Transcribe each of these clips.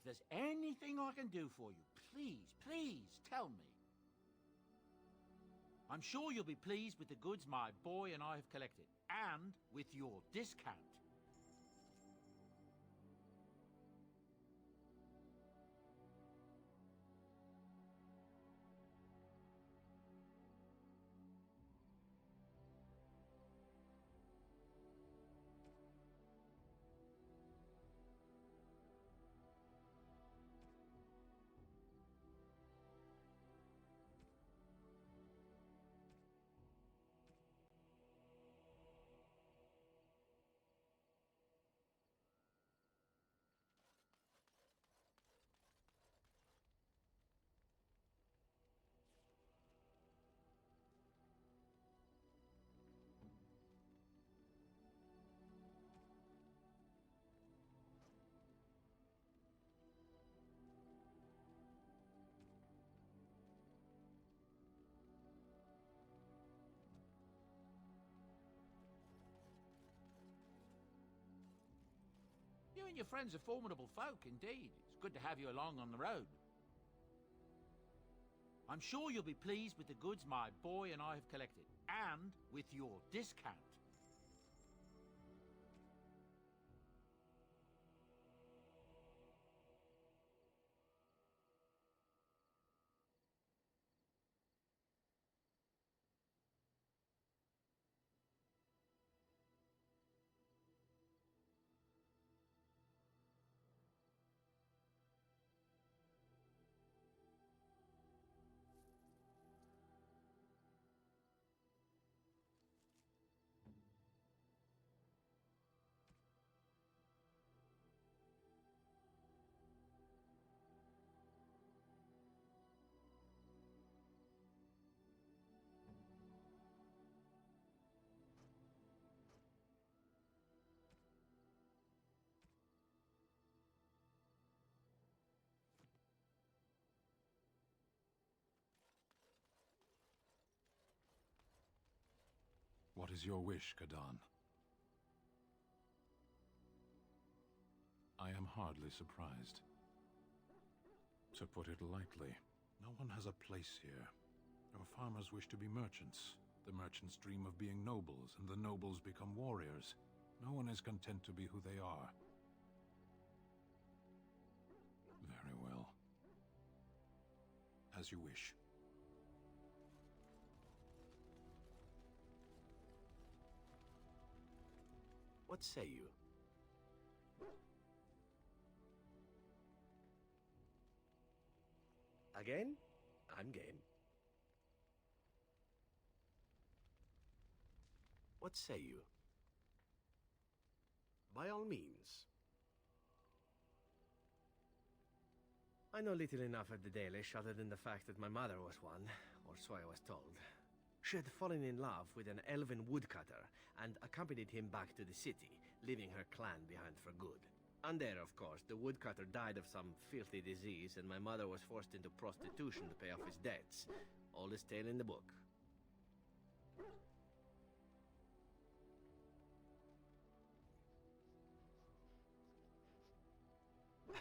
there's anything I can do for you, please, please tell me. I'm sure you'll be pleased with the goods my boy and I have collected, and with your discount. You and your friends are formidable folk, indeed. It's good to have you along on the road. I'm sure you'll be pleased with the goods my boy and I have collected, and with your discount. What is your wish, Kadan? I am hardly surprised. To put it lightly, no one has a place here. Our farmers wish to be merchants. The merchants dream of being nobles, and the nobles become warriors. No one is content to be who they are. Very well. As you wish. What say you? Again? I'm game. What say you? By all means. I know little enough of the Dalish other than the fact that my mother was one, or so I was told. She had fallen in love with an elven woodcutter and accompanied him back to the city, leaving her clan behind for good. And there, of course, the woodcutter died of some filthy disease and my mother was forced into prostitution to pay off his debts. Oldest tale in the book.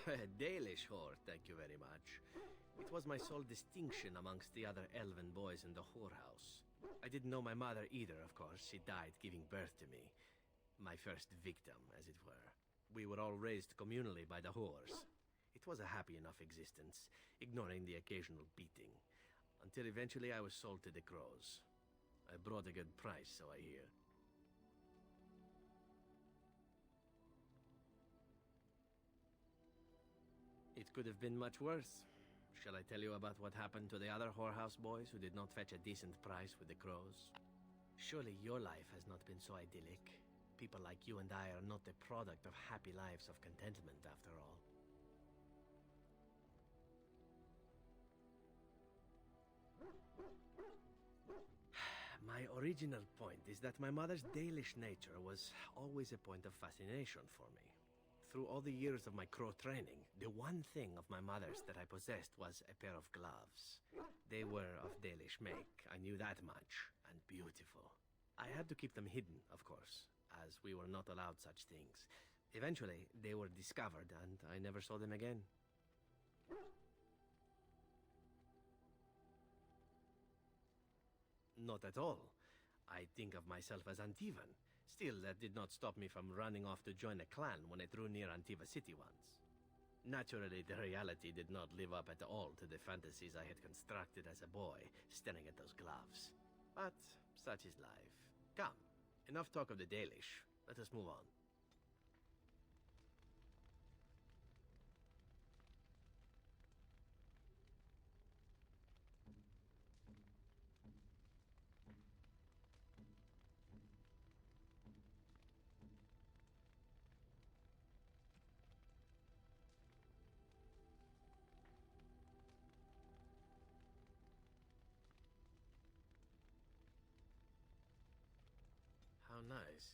A Dalish whore, thank you very much. It was my sole distinction amongst the other elven boys in the whorehouse. I didn't know my mother either, of course. She died giving birth to me. My first victim, as it were. We were all raised communally by the whores. It was a happy enough existence, ignoring the occasional beating. Until eventually I was sold to the crows. I brought a good price, so I hear. It could have been much worse. Shall I tell you about what happened to the other whorehouse boys who did not fetch a decent price with the crows? Surely your life has not been so idyllic. People like you and I are not the product of happy lives of contentment, after all. My original point is that my mother's Dalish nature was always a point of fascination for me. Through all the years of my crow training, the one thing of my mother's that I possessed was a pair of gloves. They were of Dalish make, I knew that much, and beautiful. I had to keep them hidden, of course, as we were not allowed such things. Eventually, they were discovered, and I never saw them again. not at all. I think of myself as Antivan. Still, that did not stop me from running off to join a clan when I drew near Antiva City once. Naturally, the reality did not live up at all to the fantasies I had constructed as a boy, staring at those gloves. But such is life. Come, enough talk of the Dalish. Let us move on. How nice.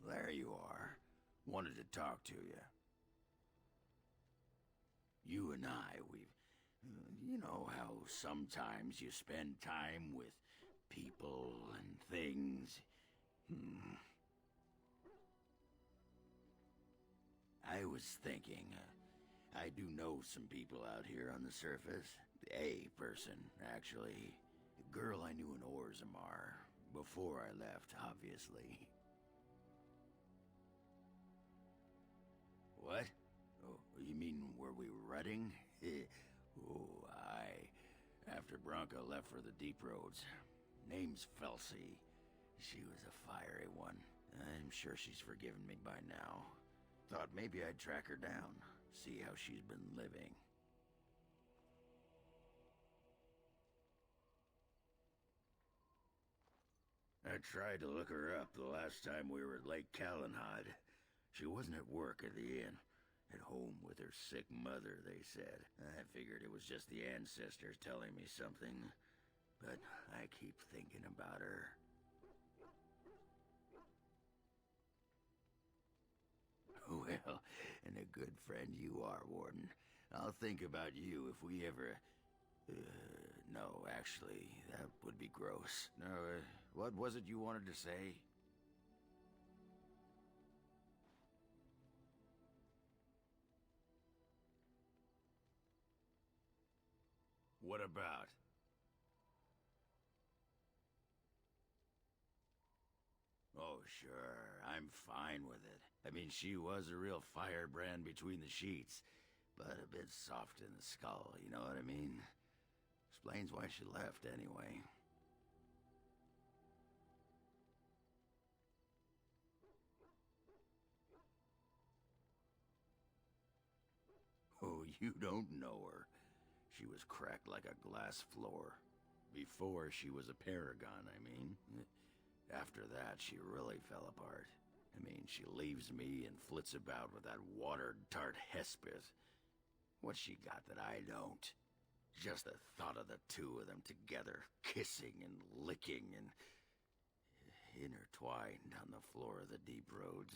There you are. Wanted to talk to you. You and I, you know how sometimes you spend time with people and things. I was thinking, I do know some people out here on the surface. A person, actually. A girl I knew in Orzammar. Before I left, obviously. What? Oh, you mean where we were running? Oh, aye. After Branca left for the deep roads. Name's Felsi. She was a fiery one. I'm sure she's forgiven me by now. Thought maybe I'd track her down, see how she's been living. I tried to look her up the last time we were at Lake Calenhad. She wasn't at work at the inn. At home with her sick mother, they said. I figured it was just the ancestors telling me something. But I keep thinking about her. Well, and a good friend you are, Warden. I'll think about you if we ever... no, actually, that would be gross. No, what was it you wanted to say? What about? Oh, sure. I'm fine with it. I mean, she was a real firebrand between the sheets, but a bit soft in the skull, you know what I mean? Explains why she left, anyway. Oh, you don't know her. She was cracked like a glass floor. Before she was a paragon, I mean. After that, she really fell apart. I mean, she leaves me and flits about with that water-tart Hespith. What's she got that I don't? Just the thought of the two of them together, kissing and licking and intertwined on the floor of the deep roads.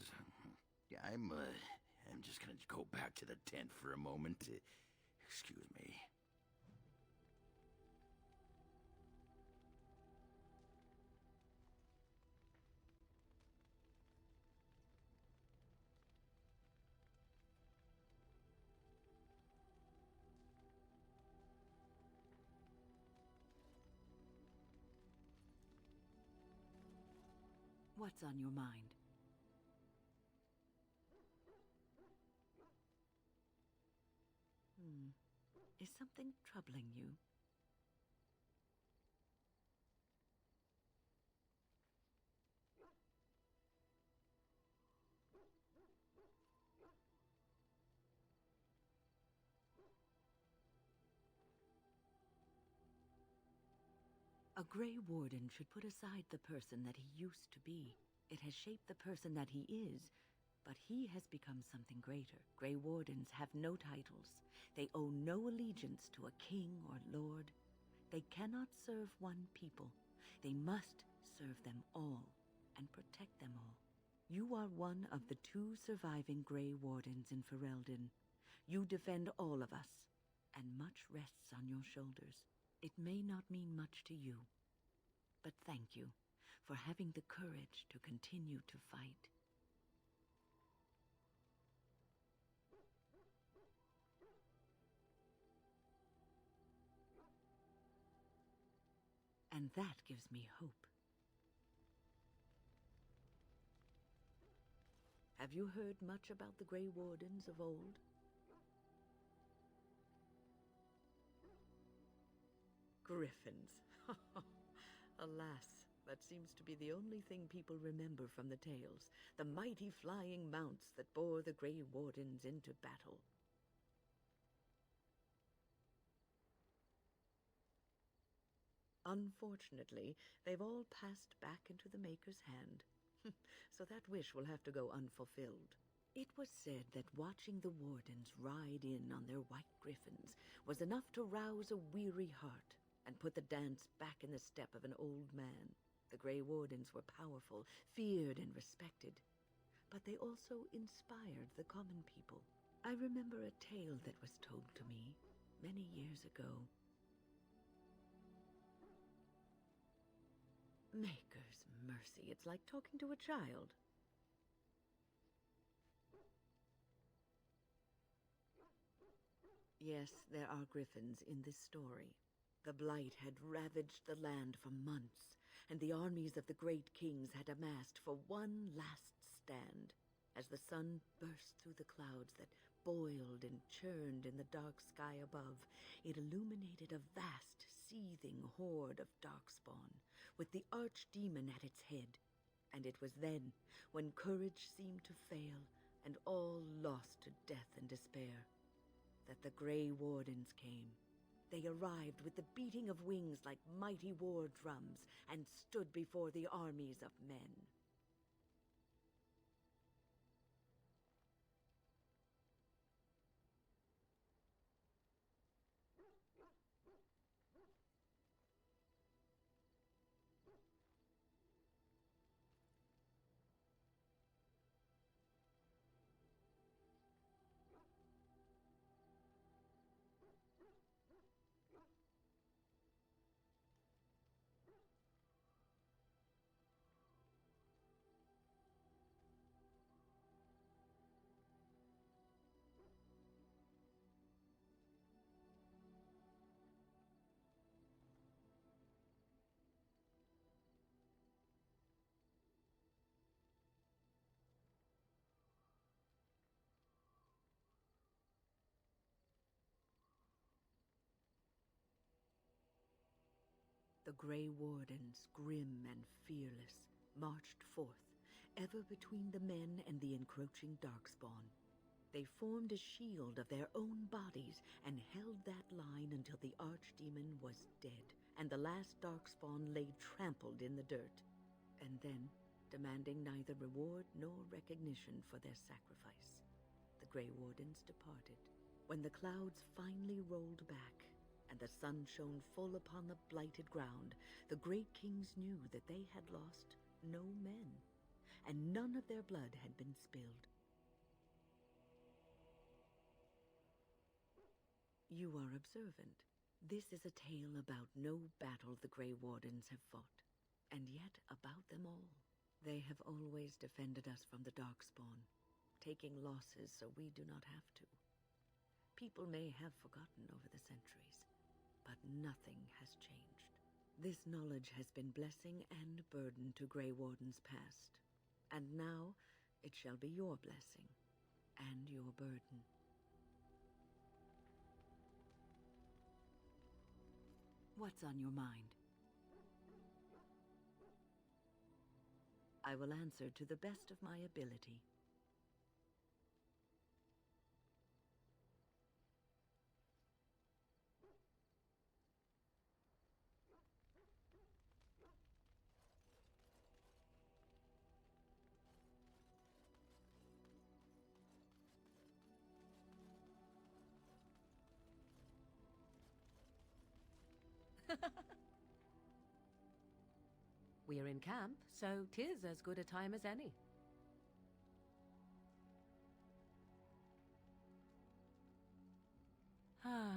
Yeah, I'm just gonna go back to the tent for a moment. Excuse me. What's on your mind? Is something troubling you? A Grey Warden should put aside the person that he used to be. It has shaped the person that he is, but he has become something greater. Grey Wardens have no titles. They owe no allegiance to a king or lord. They cannot serve one people. They must serve them all and protect them all. You are one of the 2 surviving Grey Wardens in Ferelden. You defend all of us, and much rests on your shoulders. It may not mean much to you, but thank you for having the courage to continue to fight. And that gives me hope. Have you heard much about the Grey Wardens of old? Griffins. Alas, that seems to be the only thing people remember from the tales. The mighty flying mounts that bore the Grey Wardens into battle. Unfortunately, they've all passed back into the Maker's hand. So that wish will have to go unfulfilled. It was said that watching the Wardens ride in on their white griffins was enough to rouse a weary heart and put the dance back in the step of an old man. The Grey Wardens were powerful, feared and respected, but they also inspired the common people. I remember a tale that was told to me many years ago. Maker's mercy, it's like talking to a child. Yes, there are griffins in this story. The Blight had ravaged the land for months, and the armies of the great kings had amassed for one last stand. As the sun burst through the clouds that boiled and churned in the dark sky above, it illuminated a vast, seething horde of darkspawn, with the archdemon at its head. And it was then, when courage seemed to fail, and all lost to death and despair, that the Grey Wardens came. They arrived with the beating of wings like mighty war drums, and stood before the armies of men. The Grey Wardens, grim and fearless, marched forth, ever between the men and the encroaching darkspawn. They formed a shield of their own bodies and held that line until the archdemon was dead, and the last darkspawn lay trampled in the dirt. And then, demanding neither reward nor recognition for their sacrifice, the Grey Wardens departed. When the clouds finally rolled back, and the sun shone full upon the blighted ground, the great kings knew that they had lost no men, and none of their blood had been spilled. You are observant. This is a tale about no battle the Grey Wardens have fought, and yet about them all. They have always defended us from the Darkspawn, taking losses so we do not have to. People may have forgotten over the centuries, but nothing has changed. This knowledge has been blessing and burden to Grey Wardens past, and now it shall be your blessing and your burden. What's on your mind? I will answer to the best of my ability. We're in camp, so 'tis as good a time as any. Ah,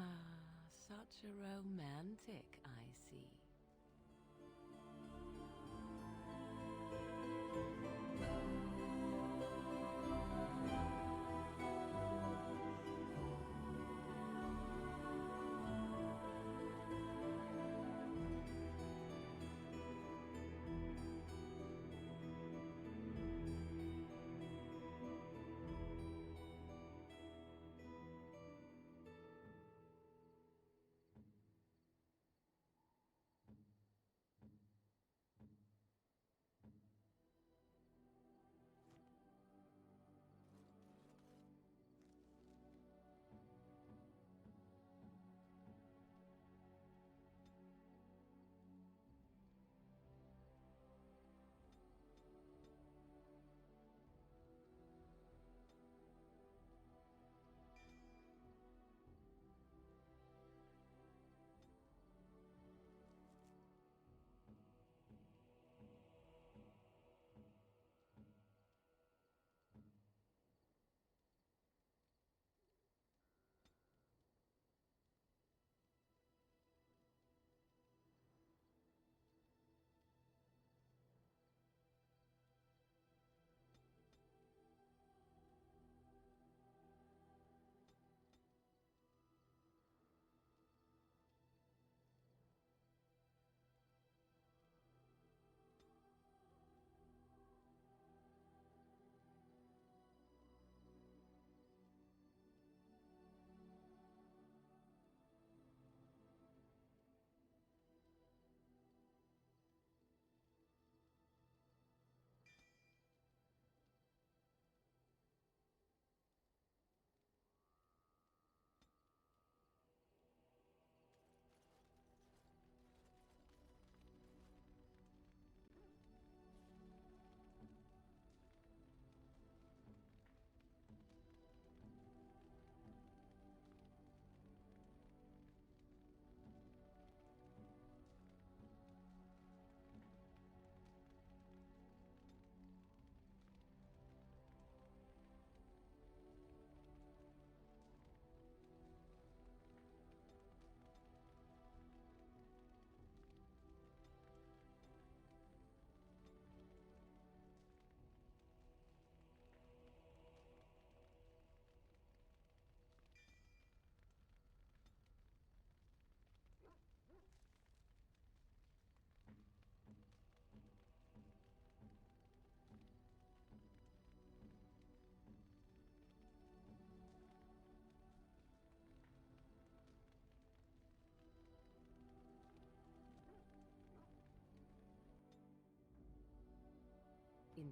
such a romantic, I see.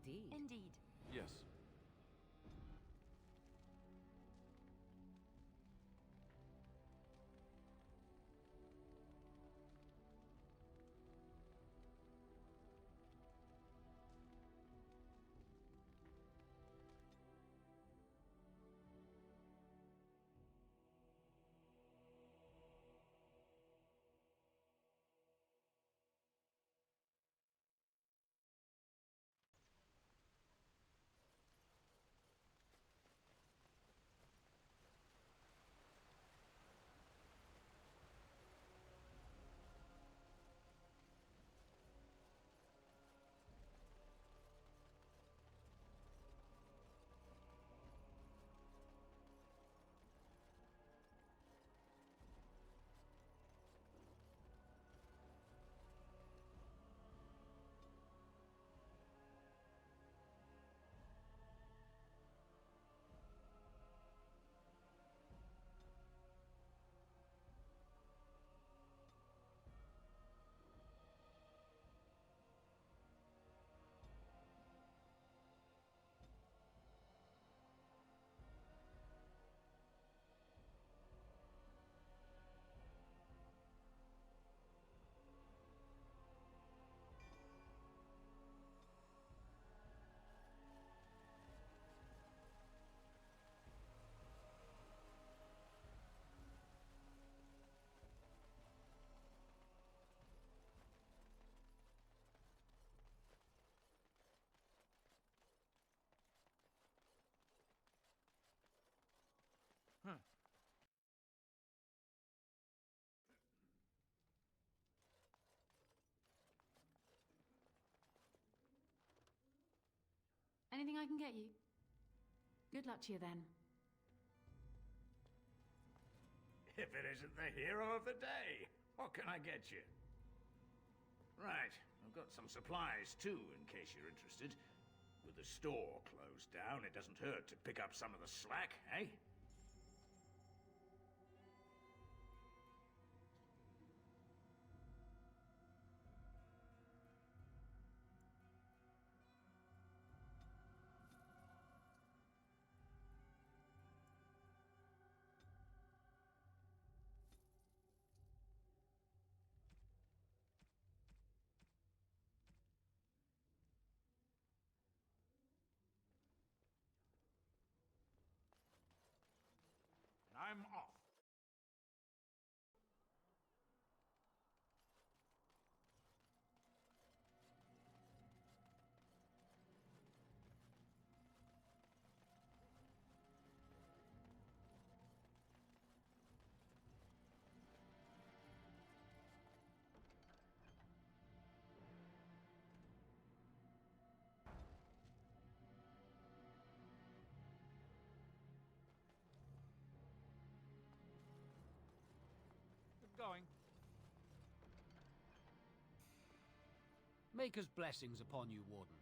indeed. Indeed. Yes. Anything I can get you? Good luck to you then. If it isn't the hero of the day, what can I get you? Right, I've got some supplies too, in case you're interested. With the store closed down, it doesn't hurt to pick up some of the slack, eh? I'm off. Going. Maker's blessings upon you, Warden.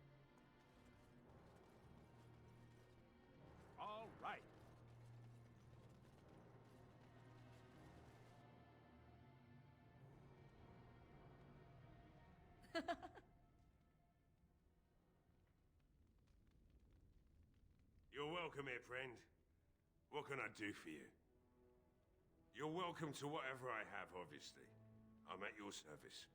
All right. You're welcome here, friend. What can I do for you? You're welcome to whatever I have, obviously. I'm at your service.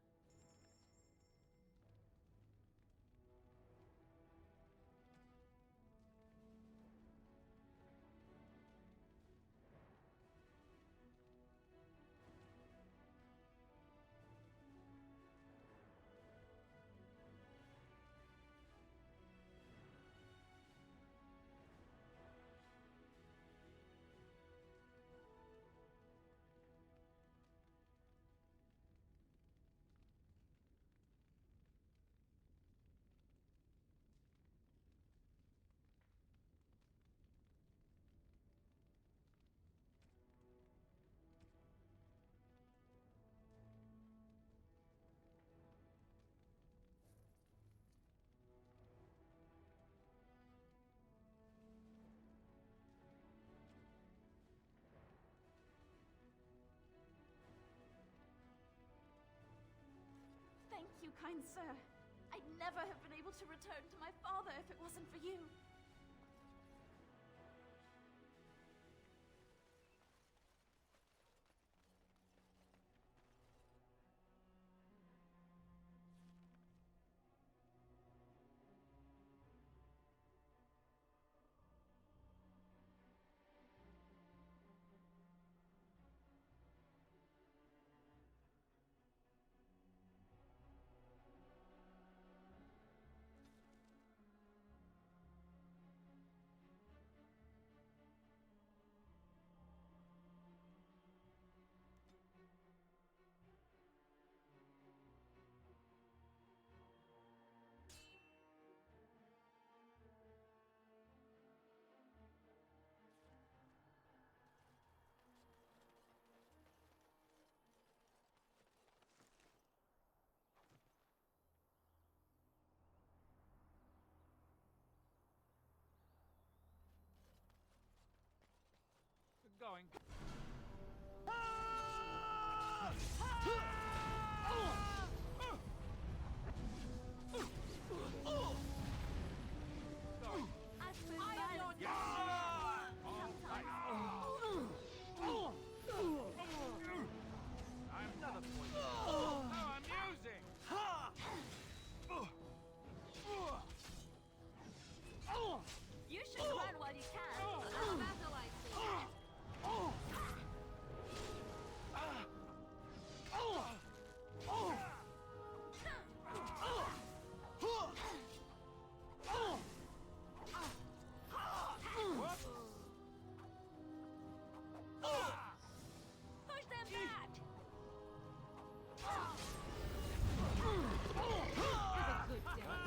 Thank you, kind sir. I I'd never have been able to return to my father if it wasn't for you. Going. You should run while you can. Battle, I see. Push them back! Have a good day.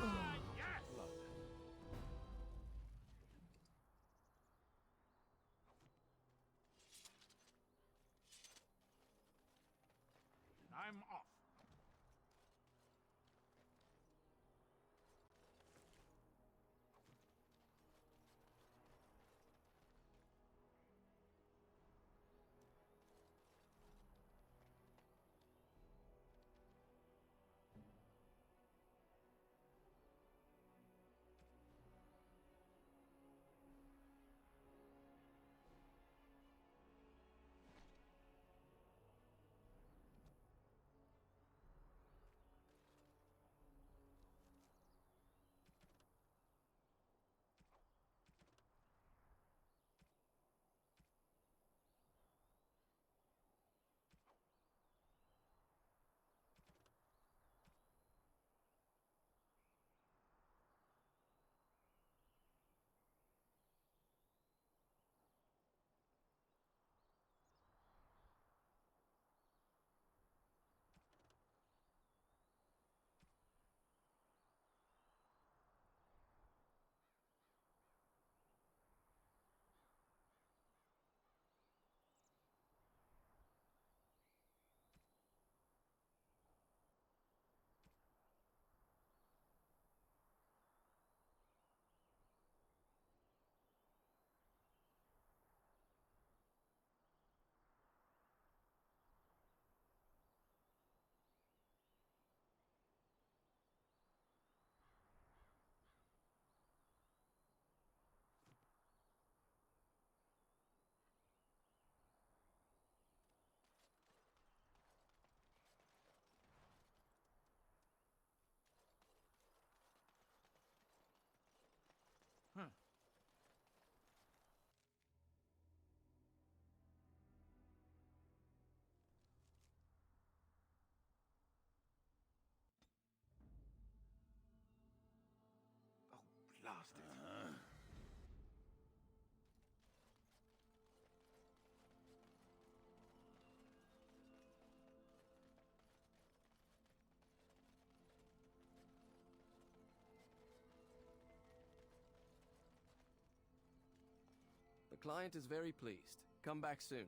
I'm off. Blast it. The client is very pleased. Come back soon.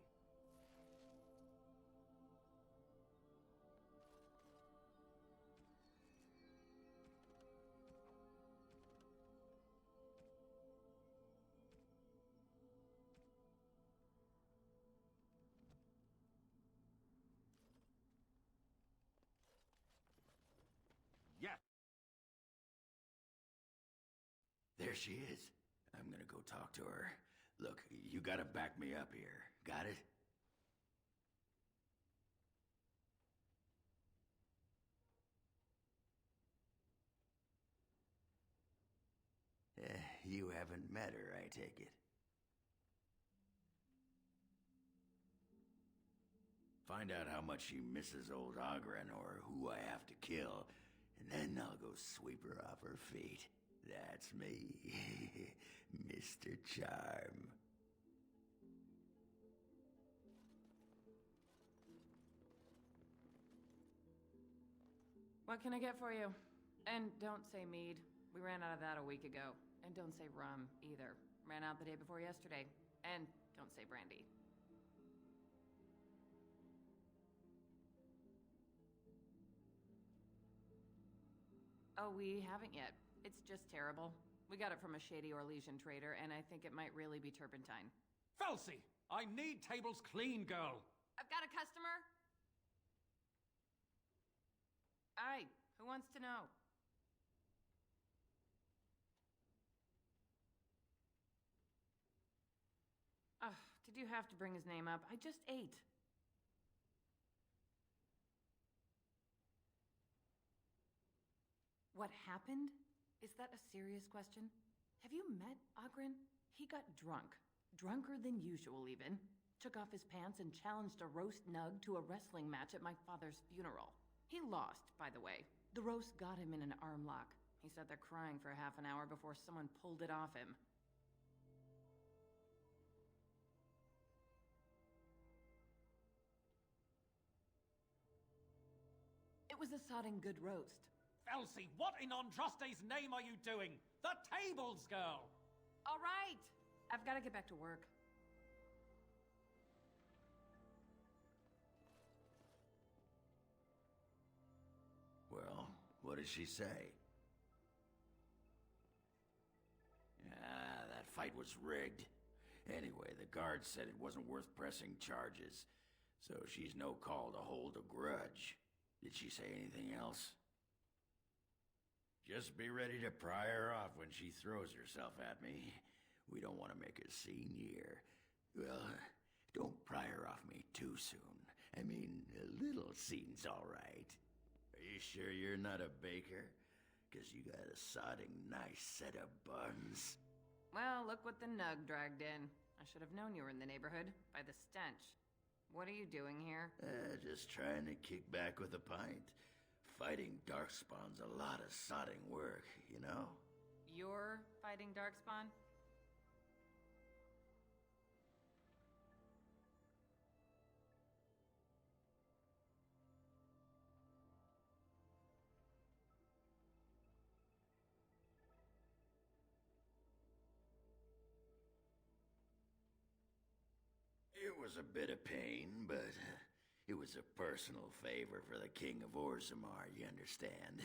there she is. I'm gonna go talk to her. Look, you gotta back me up here. Got it? You haven't met her, I take it. Find out how much she misses old Ogren or who I have to kill, and then I'll go sweep her off her feet. That's me, Mr. Charm. What can I get for you? And don't say mead. We ran out of that a week ago. And don't say rum, either. Ran out the day before yesterday. And don't say brandy. Oh, we haven't yet. It's just terrible. We got it from a shady Orlesian trader, and I think it might really be turpentine. Felsi! I need tables clean, girl! I've got a customer! Aye, who wants to know? Ugh, did you have to bring his name up? I just ate. What happened? Is that a serious question? Have you met Ogren? He got drunk. Drunker than usual, even. Took off his pants and challenged a roast nug to a wrestling match at my father's funeral. He lost, by the way. The roast got him in an arm lock. He sat there crying for half an hour before someone pulled it off him. It was a sodding good roast. Felsi, what in Andraste's name are you doing? The tables, girl! All right! I've got to get back to work. Well, what did she say? That fight was rigged. Anyway, the guard said it wasn't worth pressing charges, so she's no call to hold a grudge. Did she say anything else? Just be ready to pry her off when she throws herself at me. We don't want to make a scene here. Well, don't pry her off me too soon. I mean, a little scene's all right. Are you sure you're not a baker? 'Cause you got a sodding nice set of buns. Well, look what the nug dragged in. I should have known you were in the neighborhood, by the stench. What are you doing here? Just trying to kick back with a pint. Fighting Darkspawn's a lot of sodding work, you know? You're fighting Darkspawn? It was a bit of pain, but it was a personal favor for the King of Orzammar, you understand?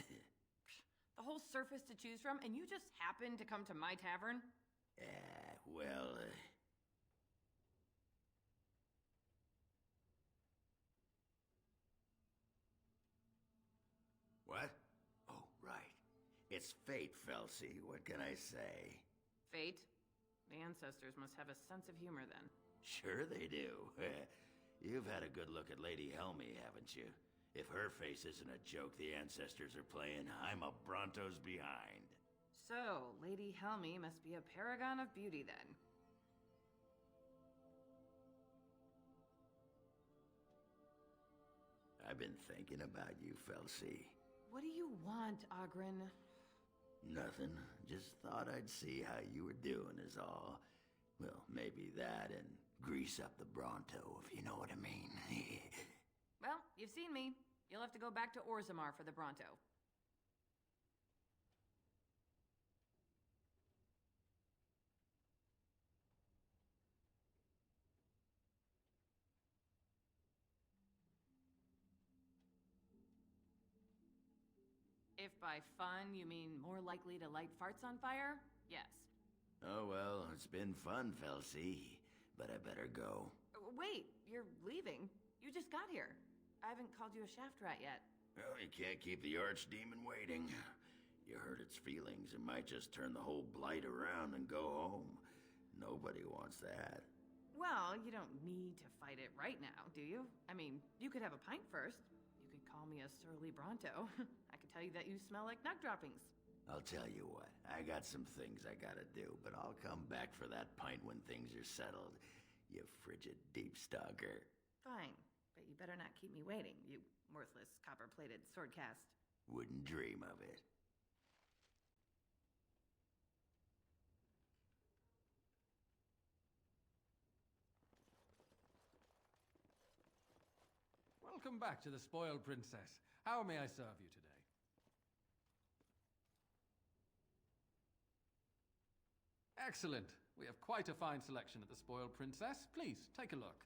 The whole surface to choose from, and you just happened to come to my tavern? Well, What? Oh, right. It's fate, Felsi. What can I say? Fate? The ancestors must have a sense of humor, then. Sure they do. You've had a good look at Lady Helmy, haven't you? If her face isn't a joke the ancestors are playing, I'm a Bronto's behind. So, Lady Helmy must be a paragon of beauty, then. I've been thinking about you, Felsi. What do you want, Ogren? Nothing. Just thought I'd see how you were doing is all. Well, maybe that and grease up the Bronto, if you know what I mean. Well, you've seen me. You'll have to go back to Orzammar for the Bronto. If by fun you mean more likely to light farts on fire, yes. Oh, well, it's been fun, Felsi. But I better go. Wait, you're leaving? You just got here. I haven't called you a shaft rat yet. Well, you can't keep the archdemon waiting. You hurt its feelings, it might just turn the whole blight around and go home. Nobody wants that. Well, you don't need to fight it right now, do you? I mean, you could have a pint first. You could call me a surly Bronto. I could tell you that you smell like nut droppings. I'll tell you what, I got some things I gotta do, but I'll come back for that pint when things are settled, you frigid deep stalker. Fine, but you better not keep me waiting, you worthless copper-plated sword cast. Wouldn't dream of it. Welcome back to the Spoiled Princess. How may I serve you today? Excellent. We have quite a fine selection at the Spoiled Princess. Please, take a look.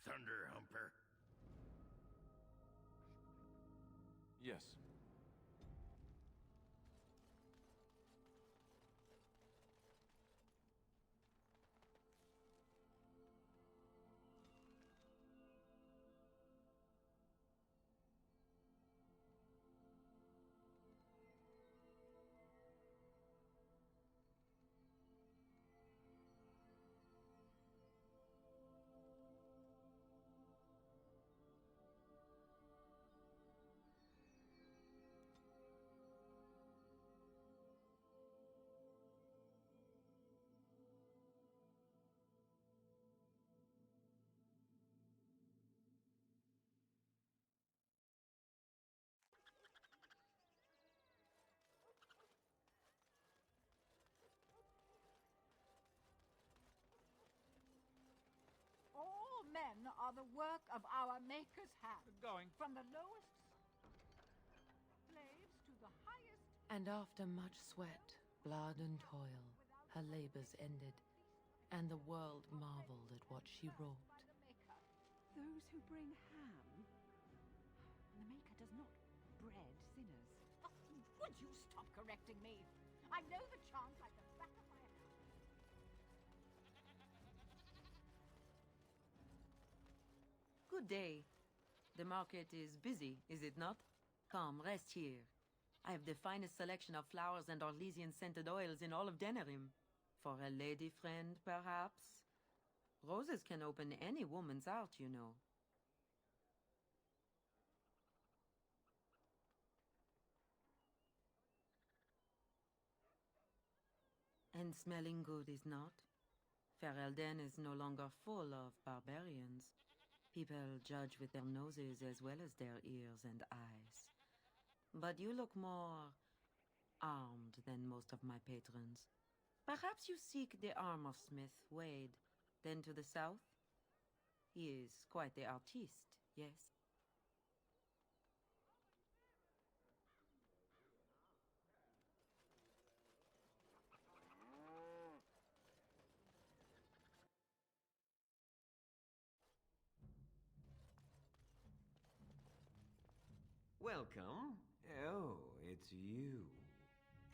Thunder Humper. Yes. Men are the work of our Maker's hand. Going. From the lowest slaves to the highest. And after much sweat, blood, and toil, her labors ended, and the world marveled at what she wrought. Those who bring ham. The Maker does not bread sinners. Oh, would you stop correcting me? I know the chant like the back of my hand. Good day. The market is busy, is it not? Come, rest here. I have the finest selection of flowers and Orlesian-scented oils in all of Denerim. For a lady friend, perhaps? Roses can open any woman's heart, you know. And smelling good, is not? Ferelden is no longer full of barbarians. People judge with their noses as well as their ears and eyes. But you look more armed than most of my patrons. Perhaps you seek the armorsmith, Wade. Then to the south? He is quite the artiste, yes? Welcome. Oh, it's you.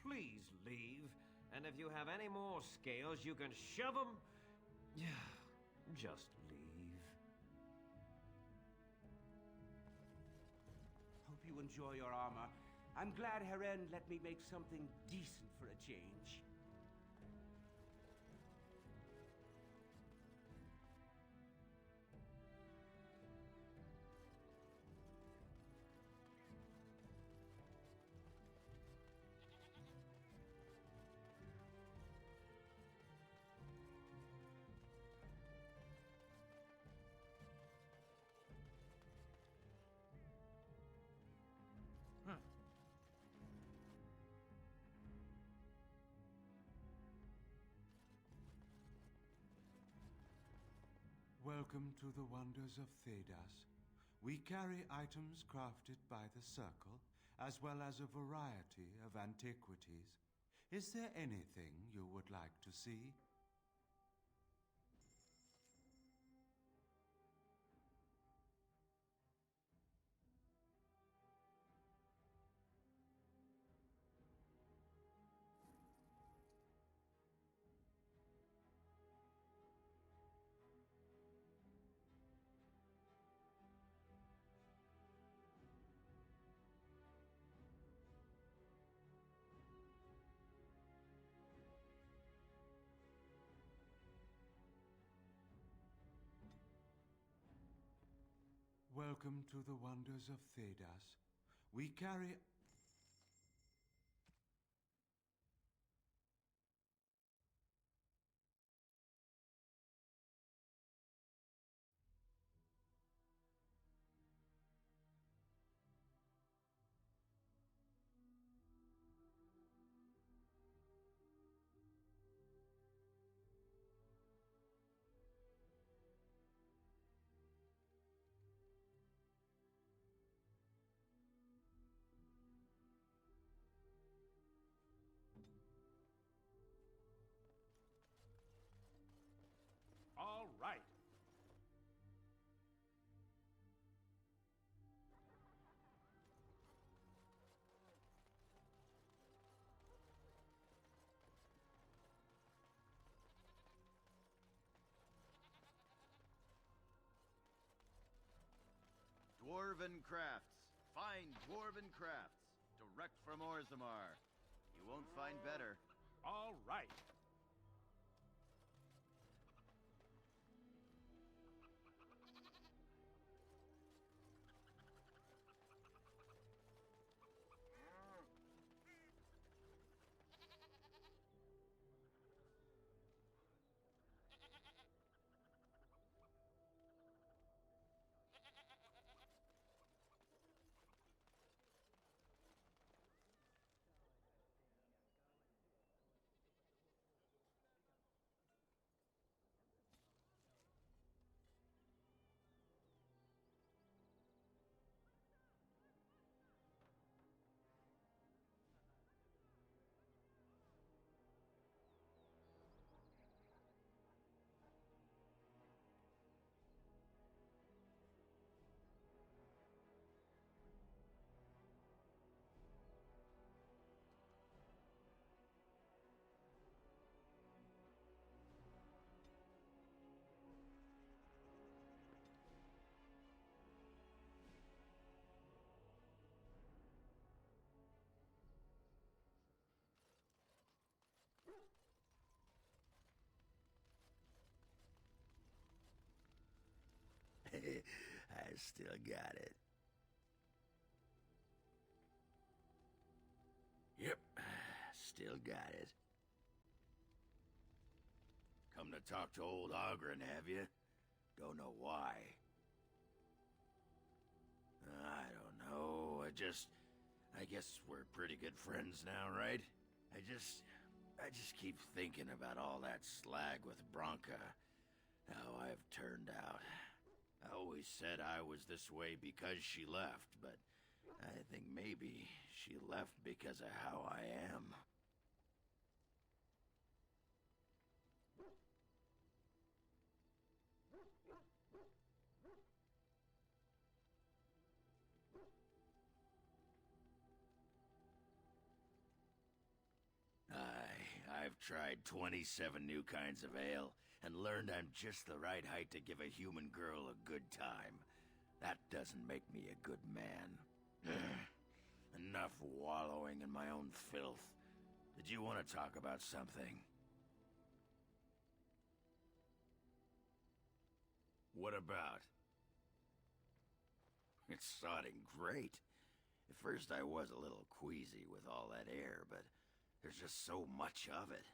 Please leave, and if you have any more scales, you can shove them. Just leave. Hope you enjoy your armor. I'm glad Heren let me make something decent for a change. Welcome to the wonders of Thedas. We carry items crafted by the Circle, as well as a variety of antiquities. Is there anything you would like to see? Welcome to the wonders of Thedas. We carry... All right. Dwarven crafts. Fine dwarven crafts. Direct from Orzammar. You won't find better. All right. I still got it. Yep, still got it. Come to talk to old Ogren, have you? Don't know why. I don't know, I guess we're pretty good friends now, right? I just keep thinking about all that slag with Bronca. How I've turned out. I always said I was this way because she left, but I think maybe she left because of how I am. I've tried 27 new kinds of ale, and learned I'm just the right height to give a human girl a good time. That doesn't make me a good man. Enough wallowing in my own filth. Did you want to talk about something? What about? It's sodding great. At first I was a little queasy with all that air, but there's just so much of it.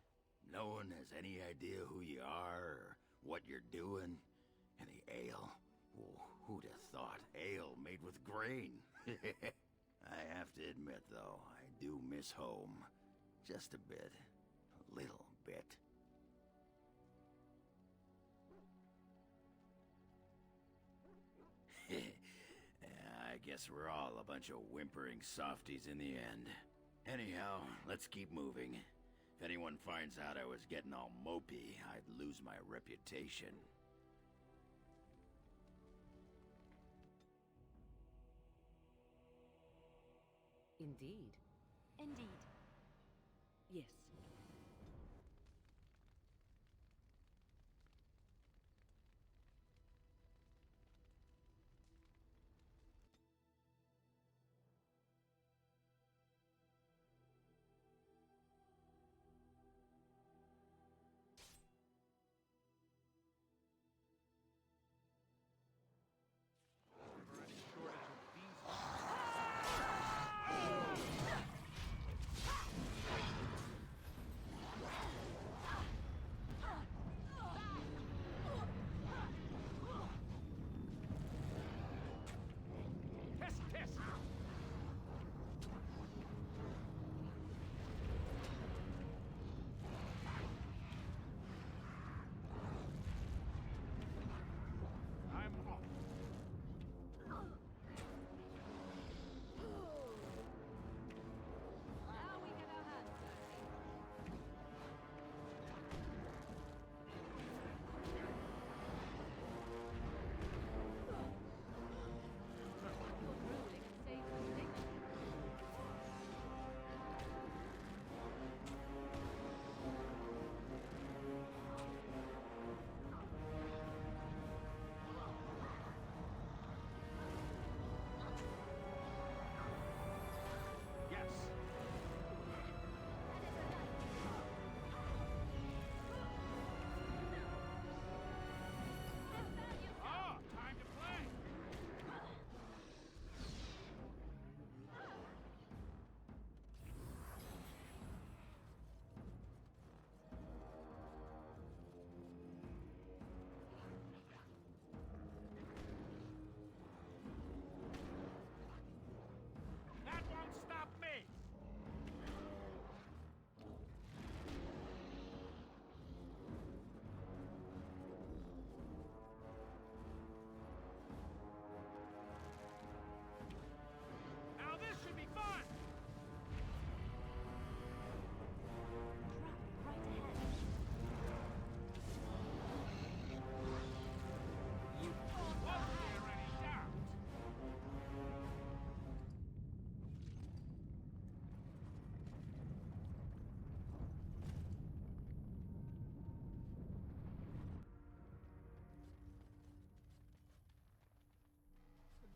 No one has any idea who you are or what you're doing. And the ale. Oh, who'd have thought ale made with grain? I have to admit, though, I do miss home. Just a bit. A little bit. Guess we're all a bunch of whimpering softies in the end. Anyhow, let's keep moving. If anyone finds out I was getting all mopey, I'd lose my reputation. Indeed. Indeed. Yes.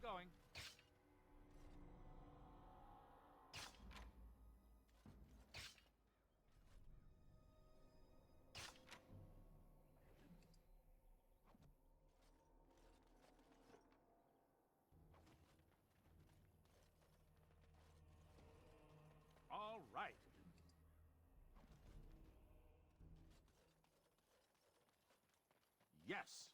Going. All right. Yes.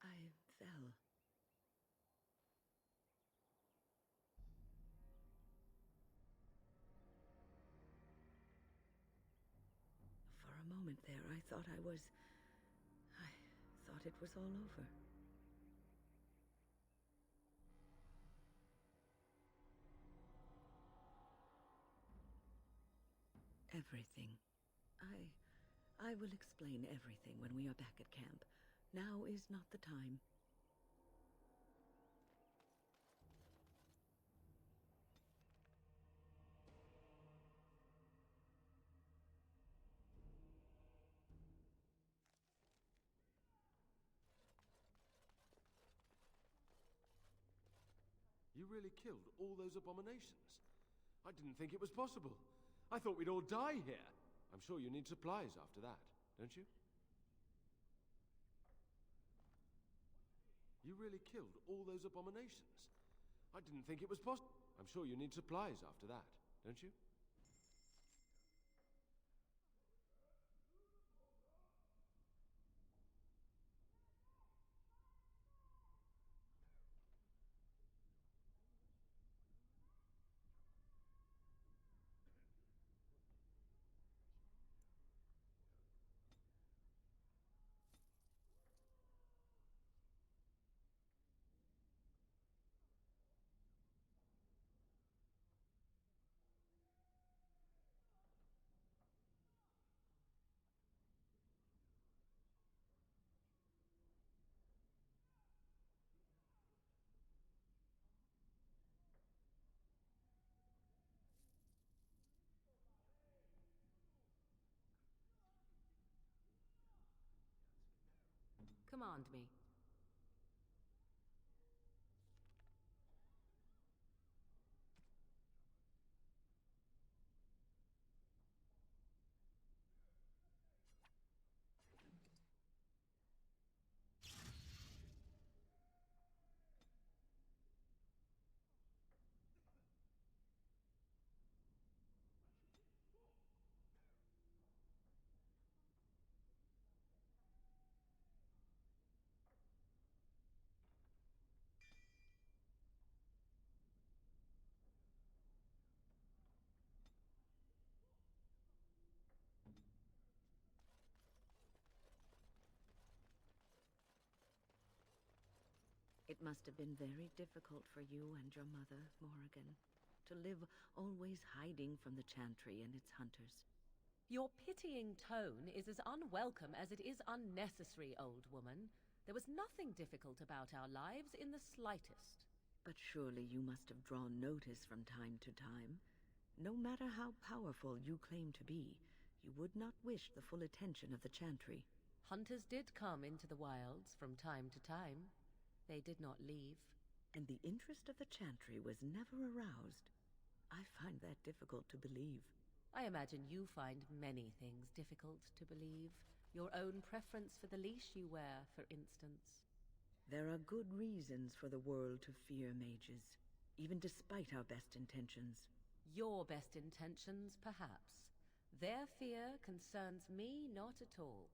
I fell. For a moment there, I thought it was all over. Everything. I will explain everything when we are back at camp. Now is not the time. You really killed all those abominations? I didn't think it was possible. I thought we'd all die here. I'm sure you need supplies after that, don't you? You really killed all those abominations? I didn't think it was possible. I'm sure you need supplies after that, don't you? Command me. It must have been very difficult for you and your mother, Morrigan, to live always hiding from the Chantry and its hunters. Your pitying tone is as unwelcome as it is unnecessary, old woman. There was nothing difficult about our lives in the slightest. But surely you must have drawn notice from time to time. No matter how powerful you claim to be, you would not wish the full attention of the Chantry. Hunters did come into the wilds from time to time. They did not leave. And the interest of the Chantry was never aroused. I find that difficult to believe. I imagine you find many things difficult to believe. Your own preference for the leash you wear, for instance. There are good reasons for the world to fear mages, even despite our best intentions. Your best intentions, perhaps. Their fear concerns me not at all.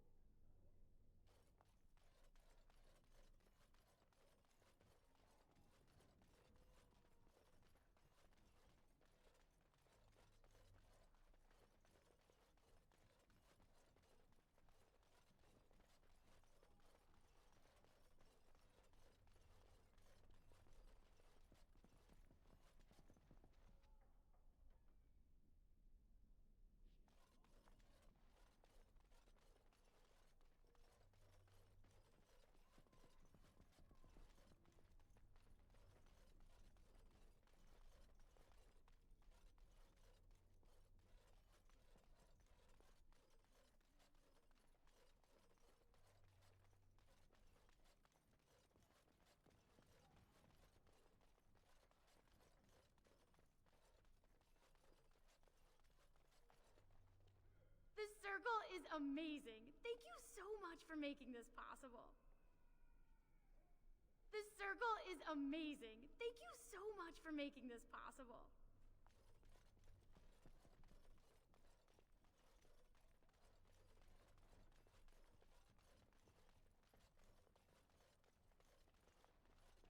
This circle is amazing. Thank you so much for making this possible. This circle is amazing. Thank you so much for making this possible.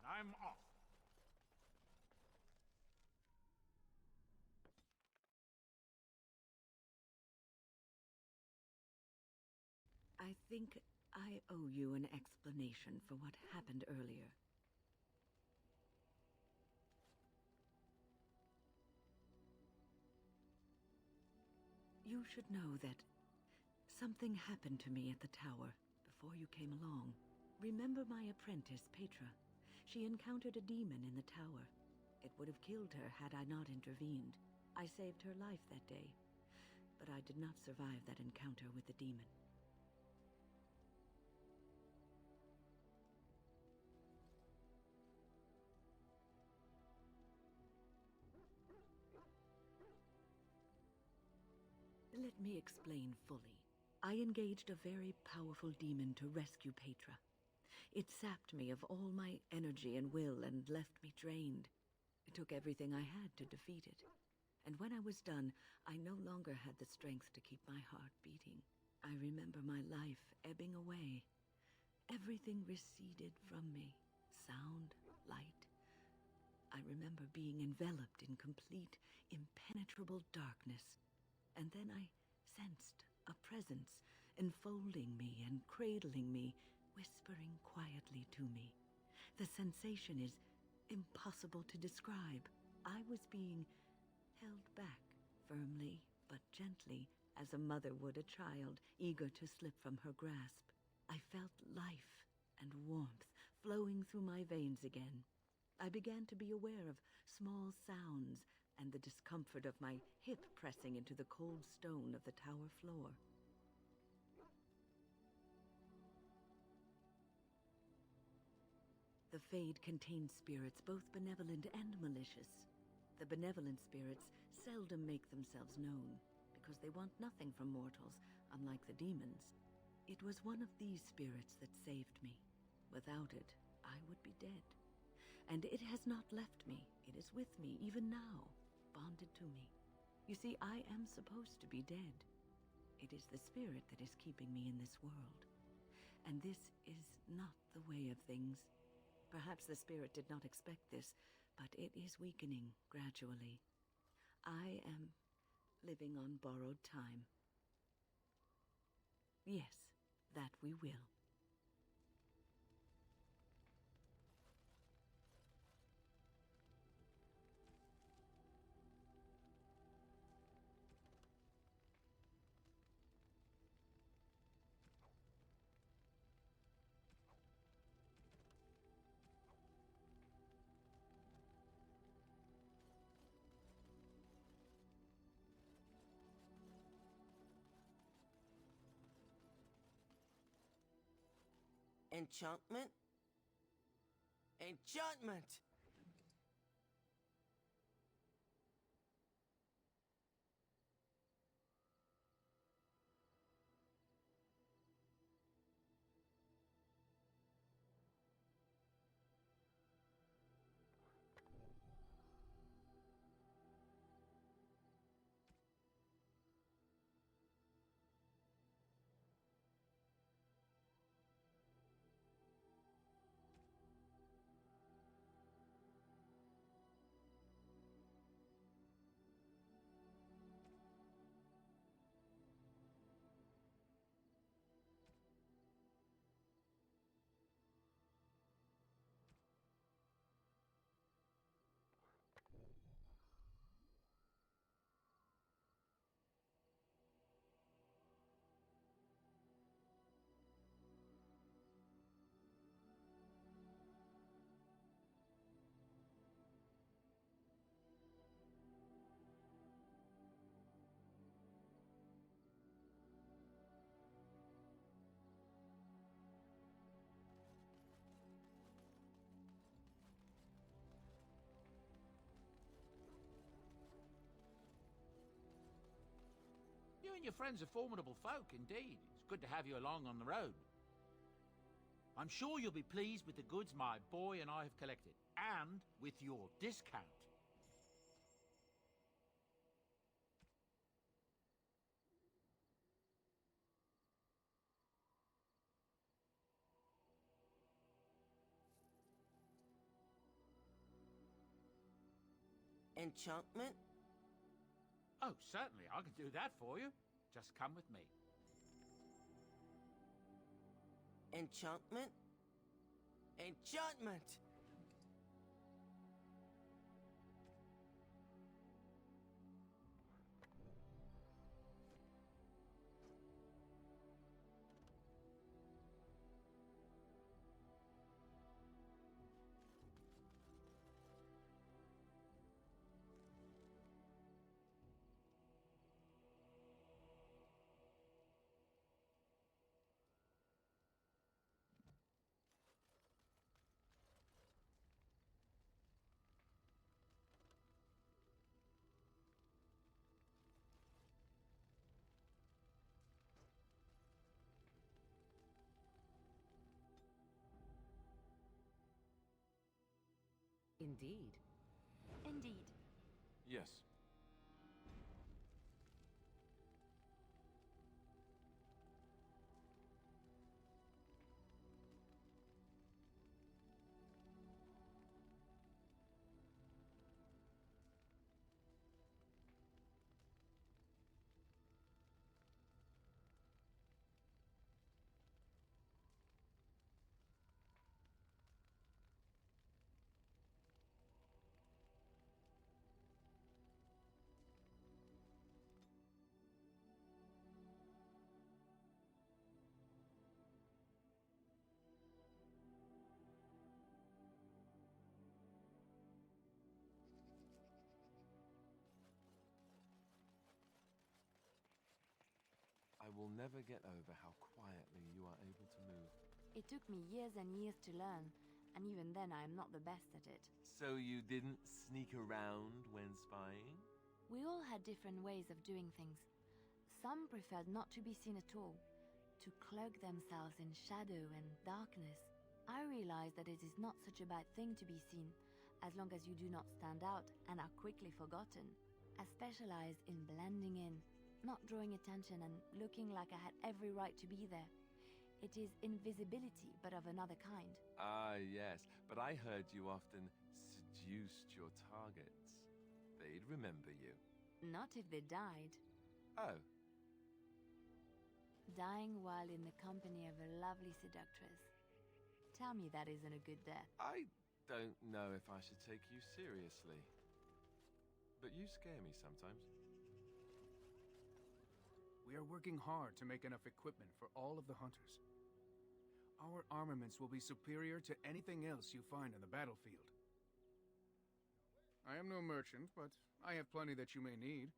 And I'm off. I think I owe you an explanation for what happened earlier. You should know that something happened to me at the tower before you came along. Remember my apprentice, Petra? She encountered a demon in the tower. It would have killed her had I not intervened. I saved her life that day, but I did not survive that encounter with the demon. Let me explain fully. I engaged a very powerful demon to rescue Petra. It sapped me of all my energy and will and left me drained. It took everything I had to defeat it. And when I was done, I no longer had the strength to keep my heart beating. I remember my life ebbing away. Everything receded from me. Sound, light. I remember being enveloped in complete, impenetrable darkness. And then I sensed a presence enfolding me and cradling me, whispering quietly to me. The sensation is impossible to describe. I was being held back, firmly but gently, as a mother would a child, eager to slip from her grasp. I felt life and warmth flowing through my veins again. I began to be aware of small sounds and the discomfort of my hip pressing into the cold stone of the tower floor. The Fade contains spirits both benevolent and malicious. The benevolent spirits seldom make themselves known, because they want nothing from mortals, unlike the demons. It was one of these spirits that saved me. Without it, I would be dead. And it has not left me. It is with me, even now, bonded to me. You see, I am supposed to be dead. It is the spirit that is keeping me in this world. And this is not the way of things. Perhaps the spirit did not expect this, but it is weakening gradually. I am living on borrowed time. Yes, that we will. Enchantment? Enchantment! You and your friends are formidable folk, indeed. It's good to have you along on the road. I'm sure you'll be pleased with the goods my boy and I have collected, and with your discount. Enchantment? Oh, certainly, I can do that for you. Just come with me. Enchantment? Enchantment! Indeed. Indeed. Yes. I will never get over how quietly you are able to move. It took me years and years to learn, and even then I am not the best at it. So you didn't sneak around when spying? We all had different ways of doing things. Some preferred not to be seen at all, to cloak themselves in shadow and darkness. I realized that it is not such a bad thing to be seen, as long as you do not stand out and are quickly forgotten. I specialized in blending in, not drawing attention and looking like I had every right to be there. It is invisibility, but of another kind. Ah, yes, but I heard you often seduced your targets. They'd remember you. Not if they died. Oh. Dying while in the company of a lovely seductress. Tell me that isn't a good death. I don't know if I should take you seriously. But you scare me sometimes. We are working hard to make enough equipment for all of the hunters. Our armaments will be superior to anything else you find on the battlefield. I am no merchant, but I have plenty that you may need.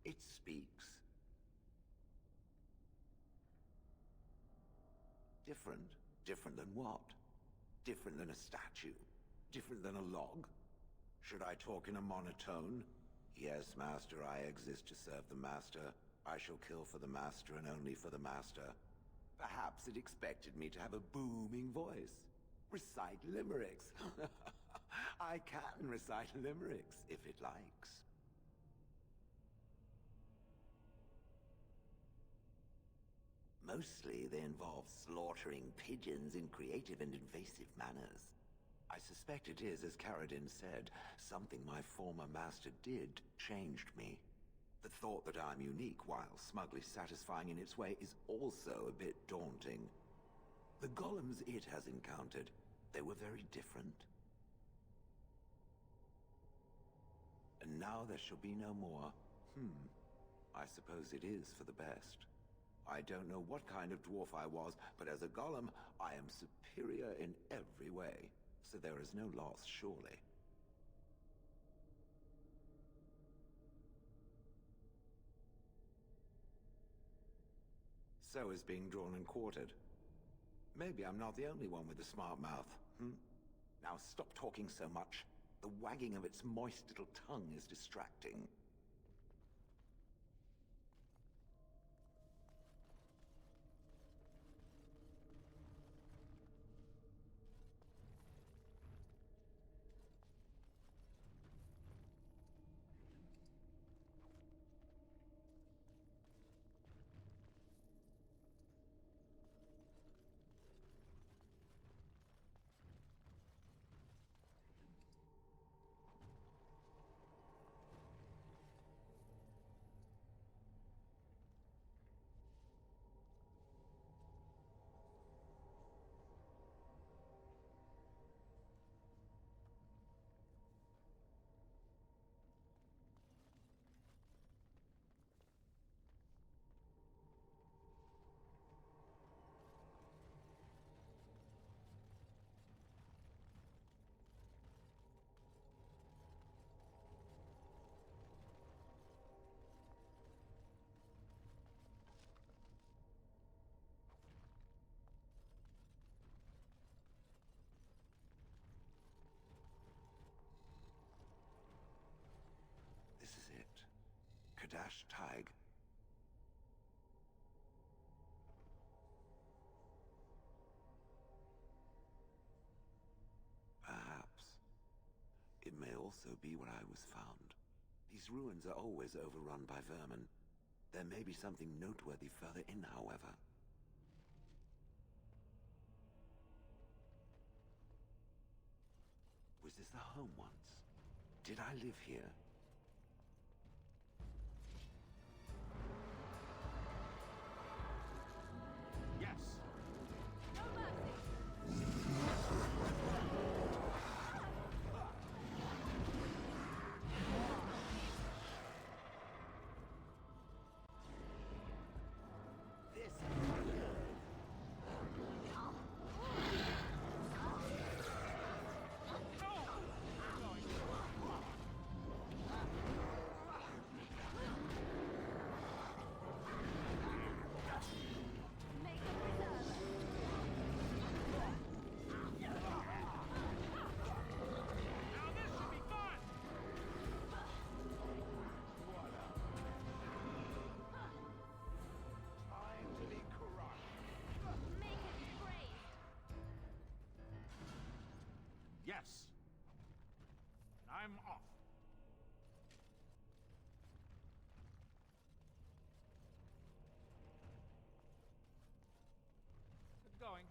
It speaks. Different? Different than what? Different than a statue? Different than a log? Should I talk in a monotone? Yes, Master, I exist to serve the Master. I shall kill for the Master and only for the Master. Perhaps it expected me to have a booming voice. Recite limericks. I can recite limericks, if it likes. Mostly, they involve slaughtering pigeons in creative and invasive manners. I suspect it is, as Karadin said, something my former master did changed me. The thought that I'm unique, while smugly satisfying in its way, is also a bit daunting. The golems it has encountered, they were very different. And now there shall be no more. I suppose it is for the best. I don't know what kind of dwarf I was, but as a golem, I am superior in every way. So there is no loss, surely. So is being drawn and quartered. Maybe I'm not the only one with a smart mouth, Now stop talking so much. The wagging of its moist little tongue is distracting. Kadash Tig. Perhaps. It may also be where I was found. These ruins are always overrun by vermin. There may be something noteworthy further in, however. Was this the home once? Did I live here? Yes. I'm off. Good going.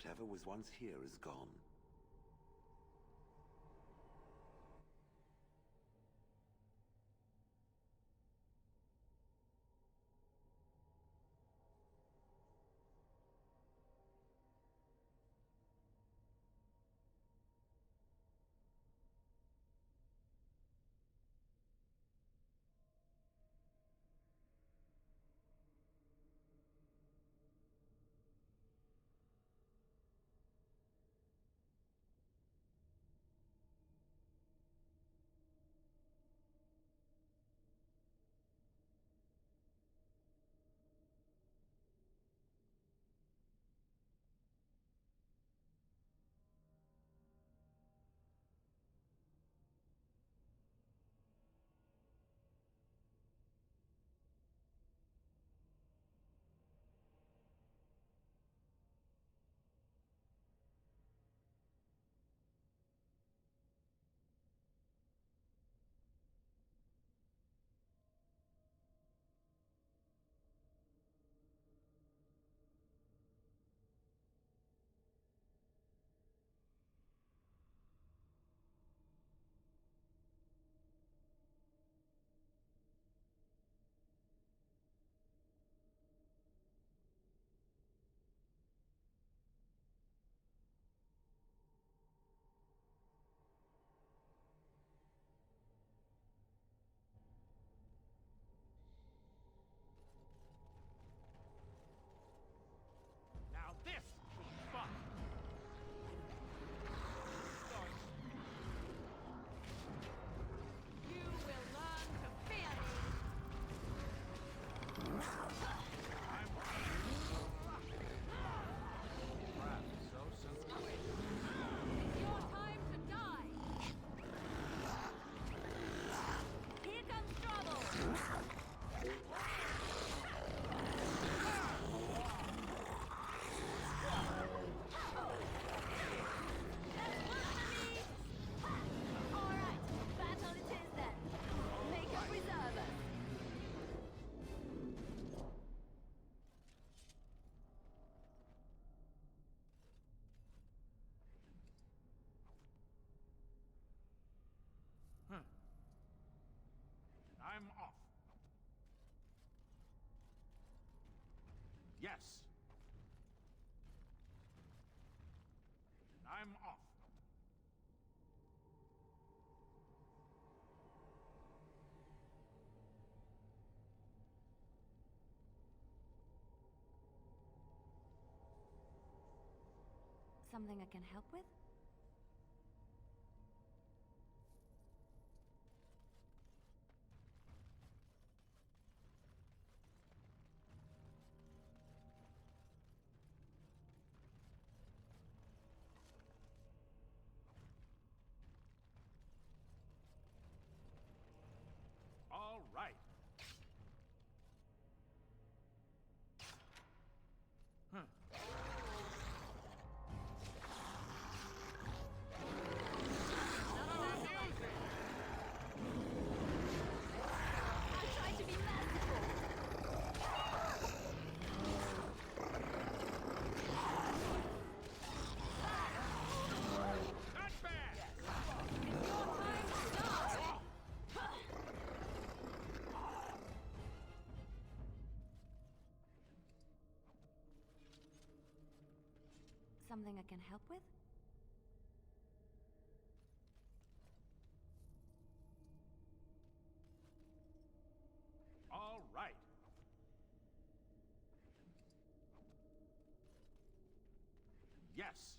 Whatever was once here is gone. Now this should be fun. You will learn to fear me. It's your time to die. Here comes trouble. Battle it is then. Make a preserver. I'm off. Yes. I'm off. Something I can help with? All right. I try to be merciful. Not bad. It's your time to die. Something I can help with? All right. Yes.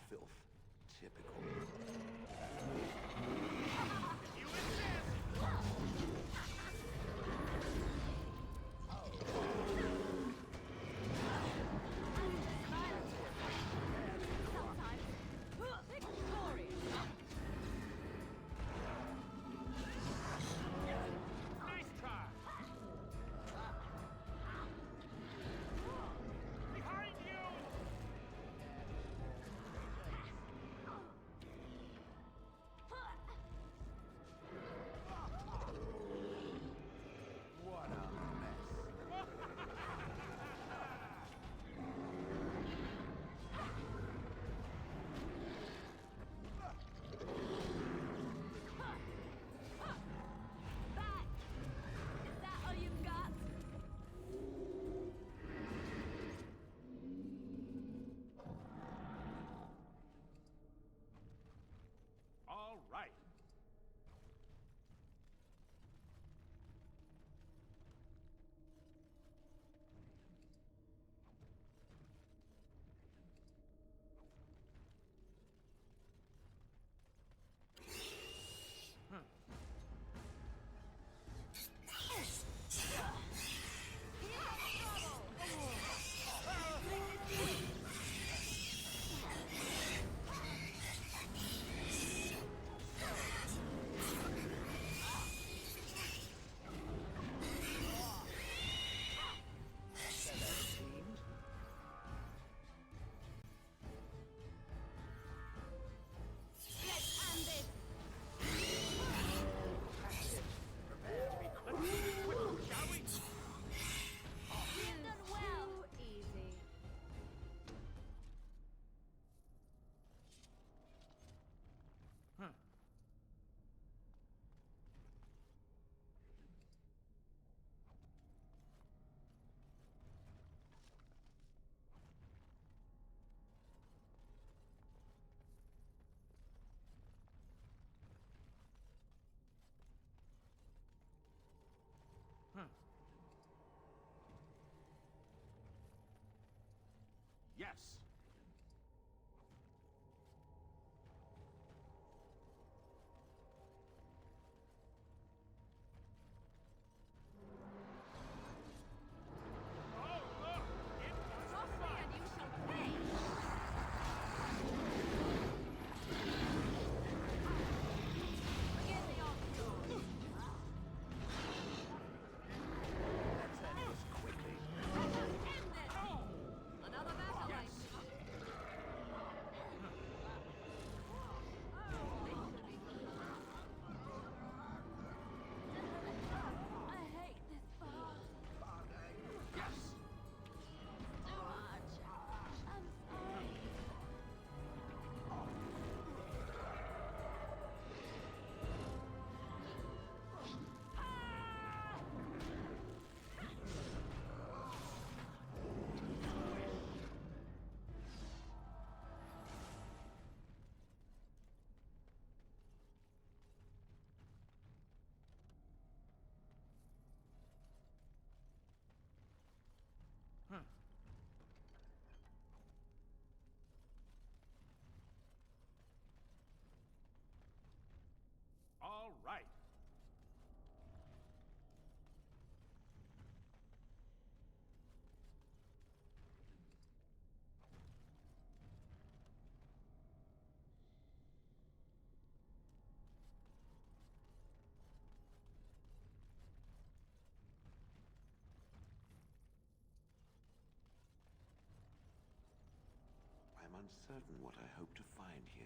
filth. Typical. All right. Yes. All right. I'm uncertain what I hope to find here.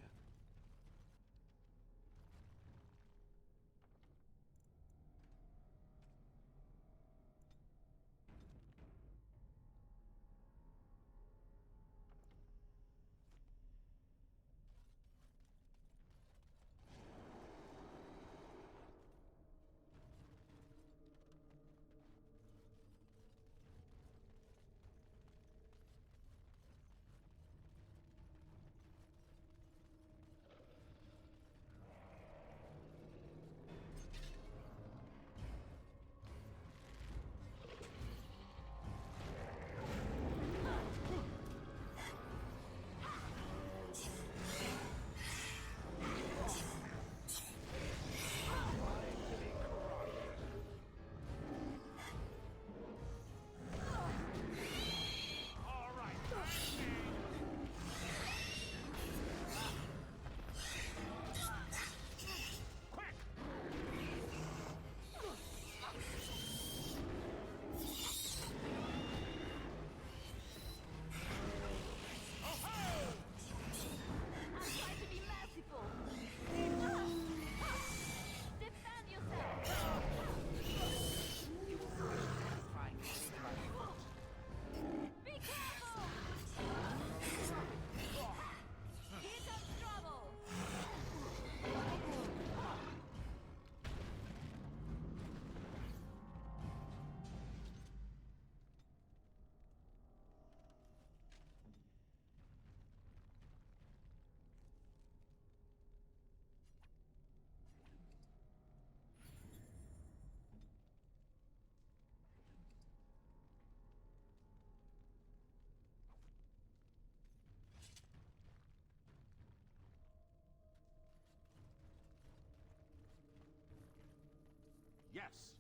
Yes.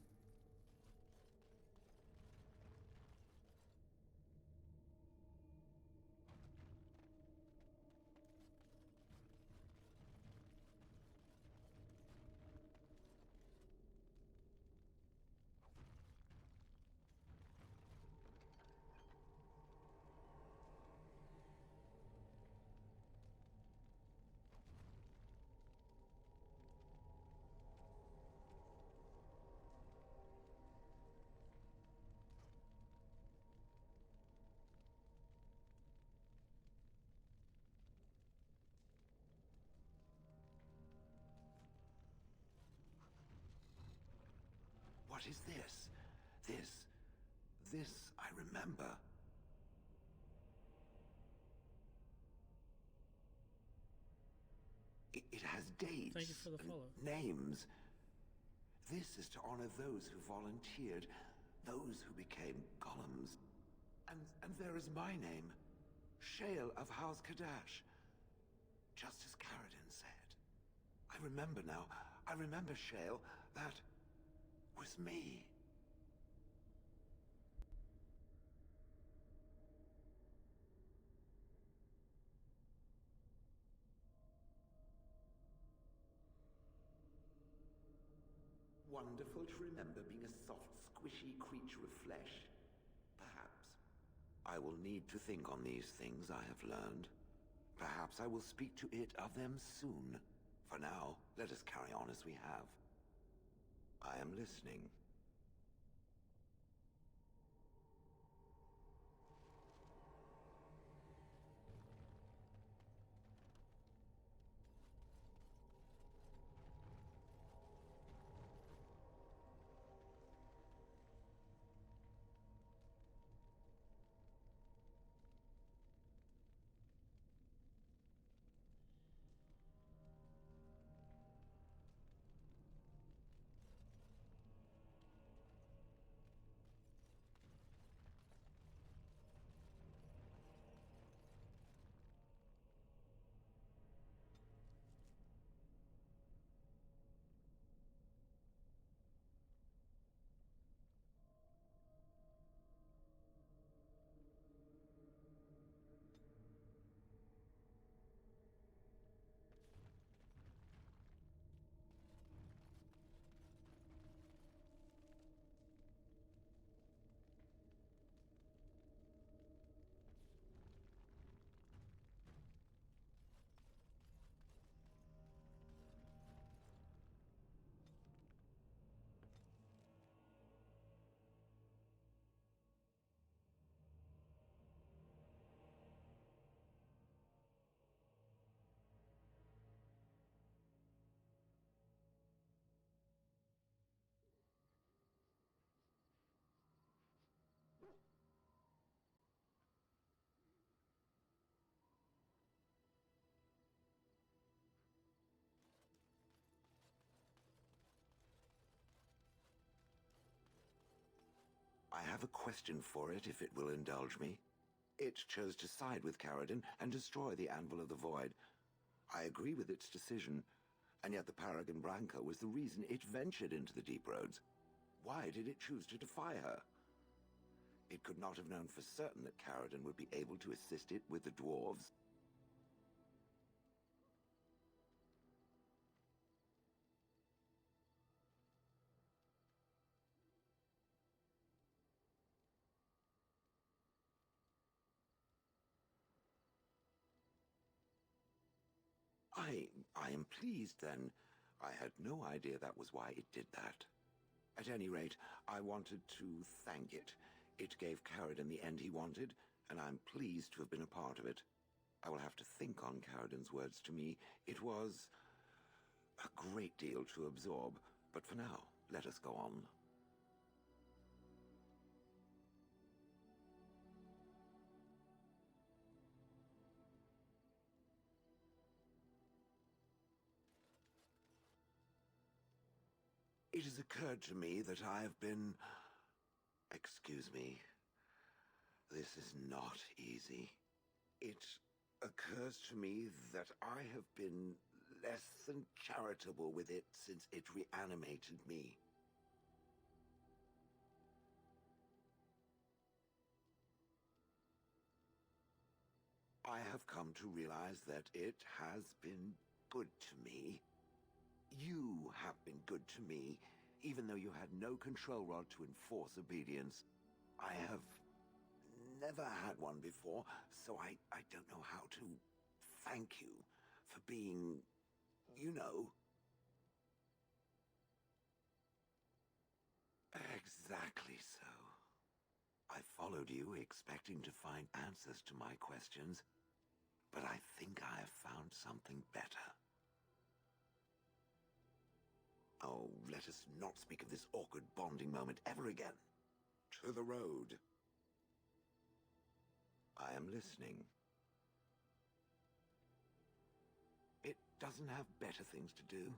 What is this? This I remember. It has dates. Thank you for the and follow. names. This is to honor those who volunteered, those who became golems. And there is my name, Shale of House Kadash. Just as Caradin said. I remember now. I remember, Shale. That was me. Wonderful to remember being a soft, squishy creature of flesh. Perhaps. I will need to think on these things I have learned. Perhaps I will speak to it of them soon. For now, let us carry on as we have. I am listening. I have a question for it, if it will indulge me. It chose to side with Caradin and destroy the Anvil of the Void. I agree with its decision, and yet the Paragon Branca was the reason it ventured into the Deep Roads. Why did it choose to defy her? It could not have known for certain that Caradin would be able to assist it with the dwarves. I am pleased, then. I had no idea that was why it did that. At any rate, I wanted to thank it. It gave Caradin the end he wanted, and I'm pleased to have been a part of it. I will have to think on Caradin's words to me. It was a great deal to absorb, but for now, let us go on. It has occurred to me that I have been... Excuse me. This is not easy. It occurs to me that I have been less than charitable with it since it reanimated me. have come to realize that it has been good to me. You have been good to me, even though you had no control rod to enforce obedience. I have never had one before, so I don't know how to thank you for being, you know... Exactly so. I followed you, expecting to find answers to my questions, but I think I have found something better. Oh, let us not speak of this awkward bonding moment ever again. To the road. I am listening. It doesn't have better things to do.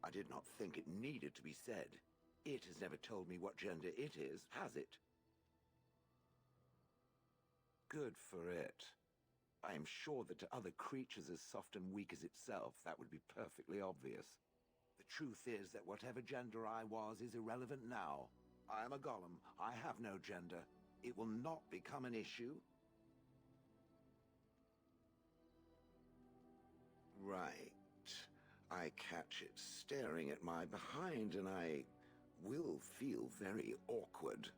I did not think it needed to be said. It has never told me what gender it is, has it? Good for it. I am sure that to other creatures as soft and weak as itself, that would be perfectly obvious. The truth is that whatever gender I was is irrelevant now. I am a golem. I have no gender. It will not become an issue. Right. I catch it staring at my behind, and I will feel very awkward.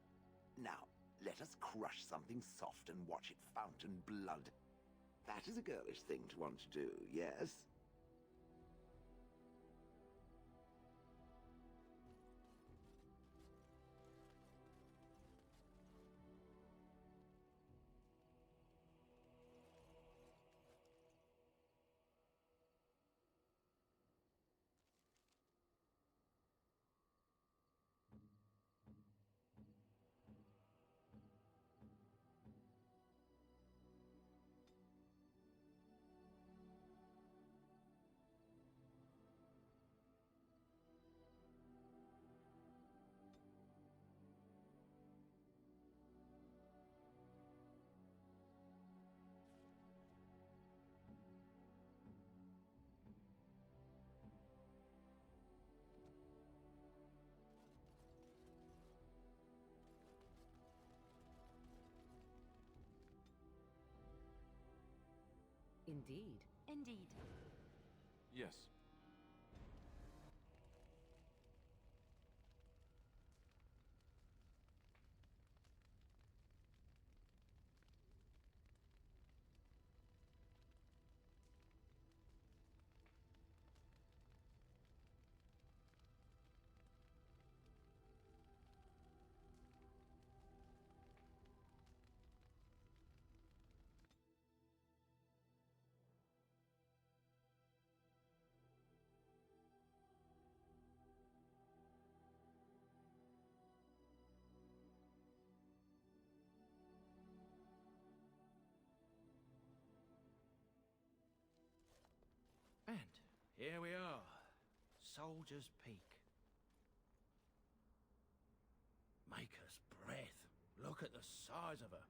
Now, let us crush something soft and watch it fountain blood. That is a girlish thing to want to do, yes? Indeed. Indeed. Yes. And here we are, Soldier's Peak. Maker's breath. Look at the size of her.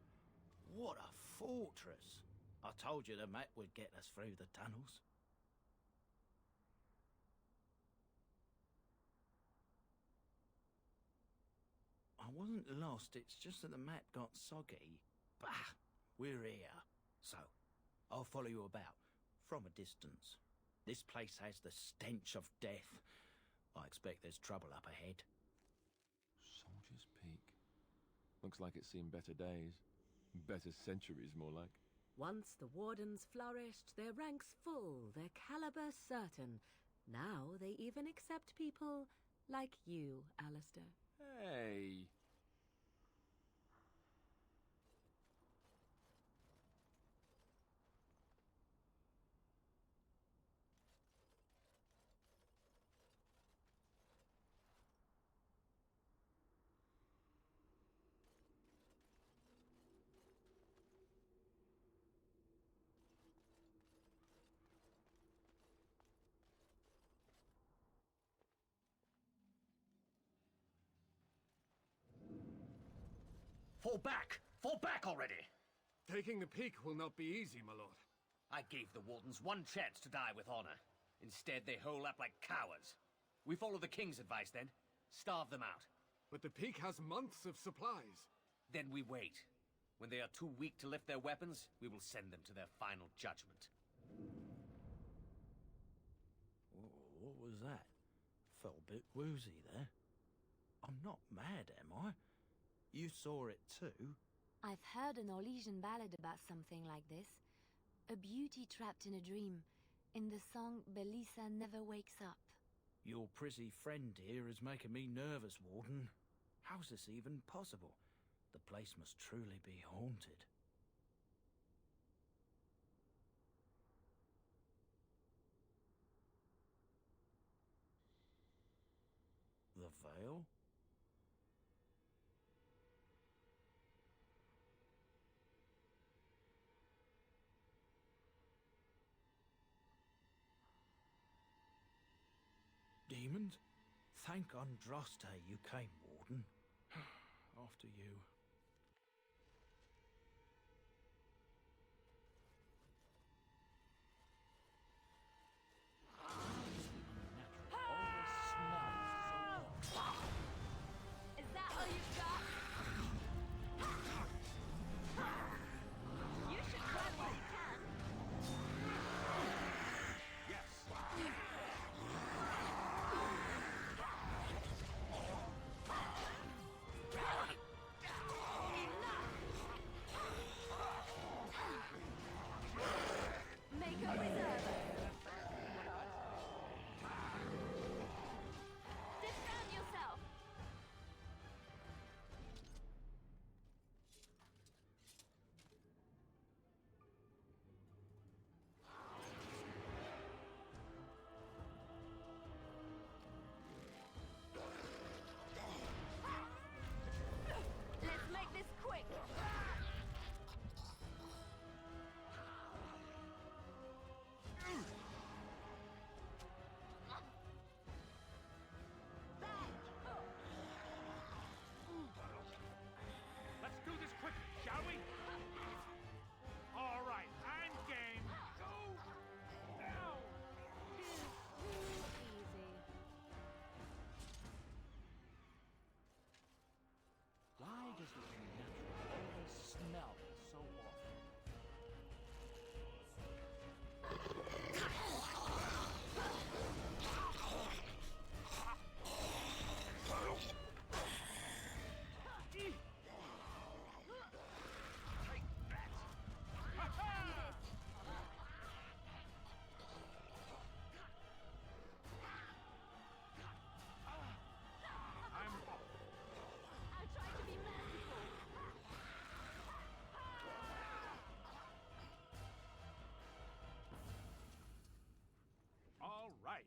What a fortress. I told you the map would get us through the tunnels. I wasn't lost, it's just that the map got soggy. Bah, we're here. So, I'll follow you about, from a distance. This place has the stench of death. I expect there's trouble up ahead. Soldier's Peak. Looks like it's seen better days. Better centuries, more like. Once the wardens flourished, their ranks full, their caliber certain. Now they even accept people like you, Alistair. Hey! Fall back! Fall back already! Taking the peak will not be easy, my lord. I gave the Wardens one chance to die with honor. Instead, they hole up like cowards. We follow the King's advice, then. Starve them out. But the peak has months of supplies. Then we wait. When they are too weak to lift their weapons, we will send them to their final judgment. What was that? Felt a bit woozy there. I'm not mad, am I? You saw it too? I've heard an Orlesian ballad about something like this. A beauty trapped in a dream. In the song, Belisa never wakes up. Your prissy friend here is making me nervous, Warden. How's this even possible? The place must truly be haunted. The veil? Demons? Thank Andraste you came, Warden. After you. Is that all you've got? You should try what you can. Yes. Make a reserve. Defend yourself. Let's make this quick. Let's do this quickly, shall we? All right, I'm game. Go now. Easy. Why does the unnatural always smell so often? I tried to be merciful. All right.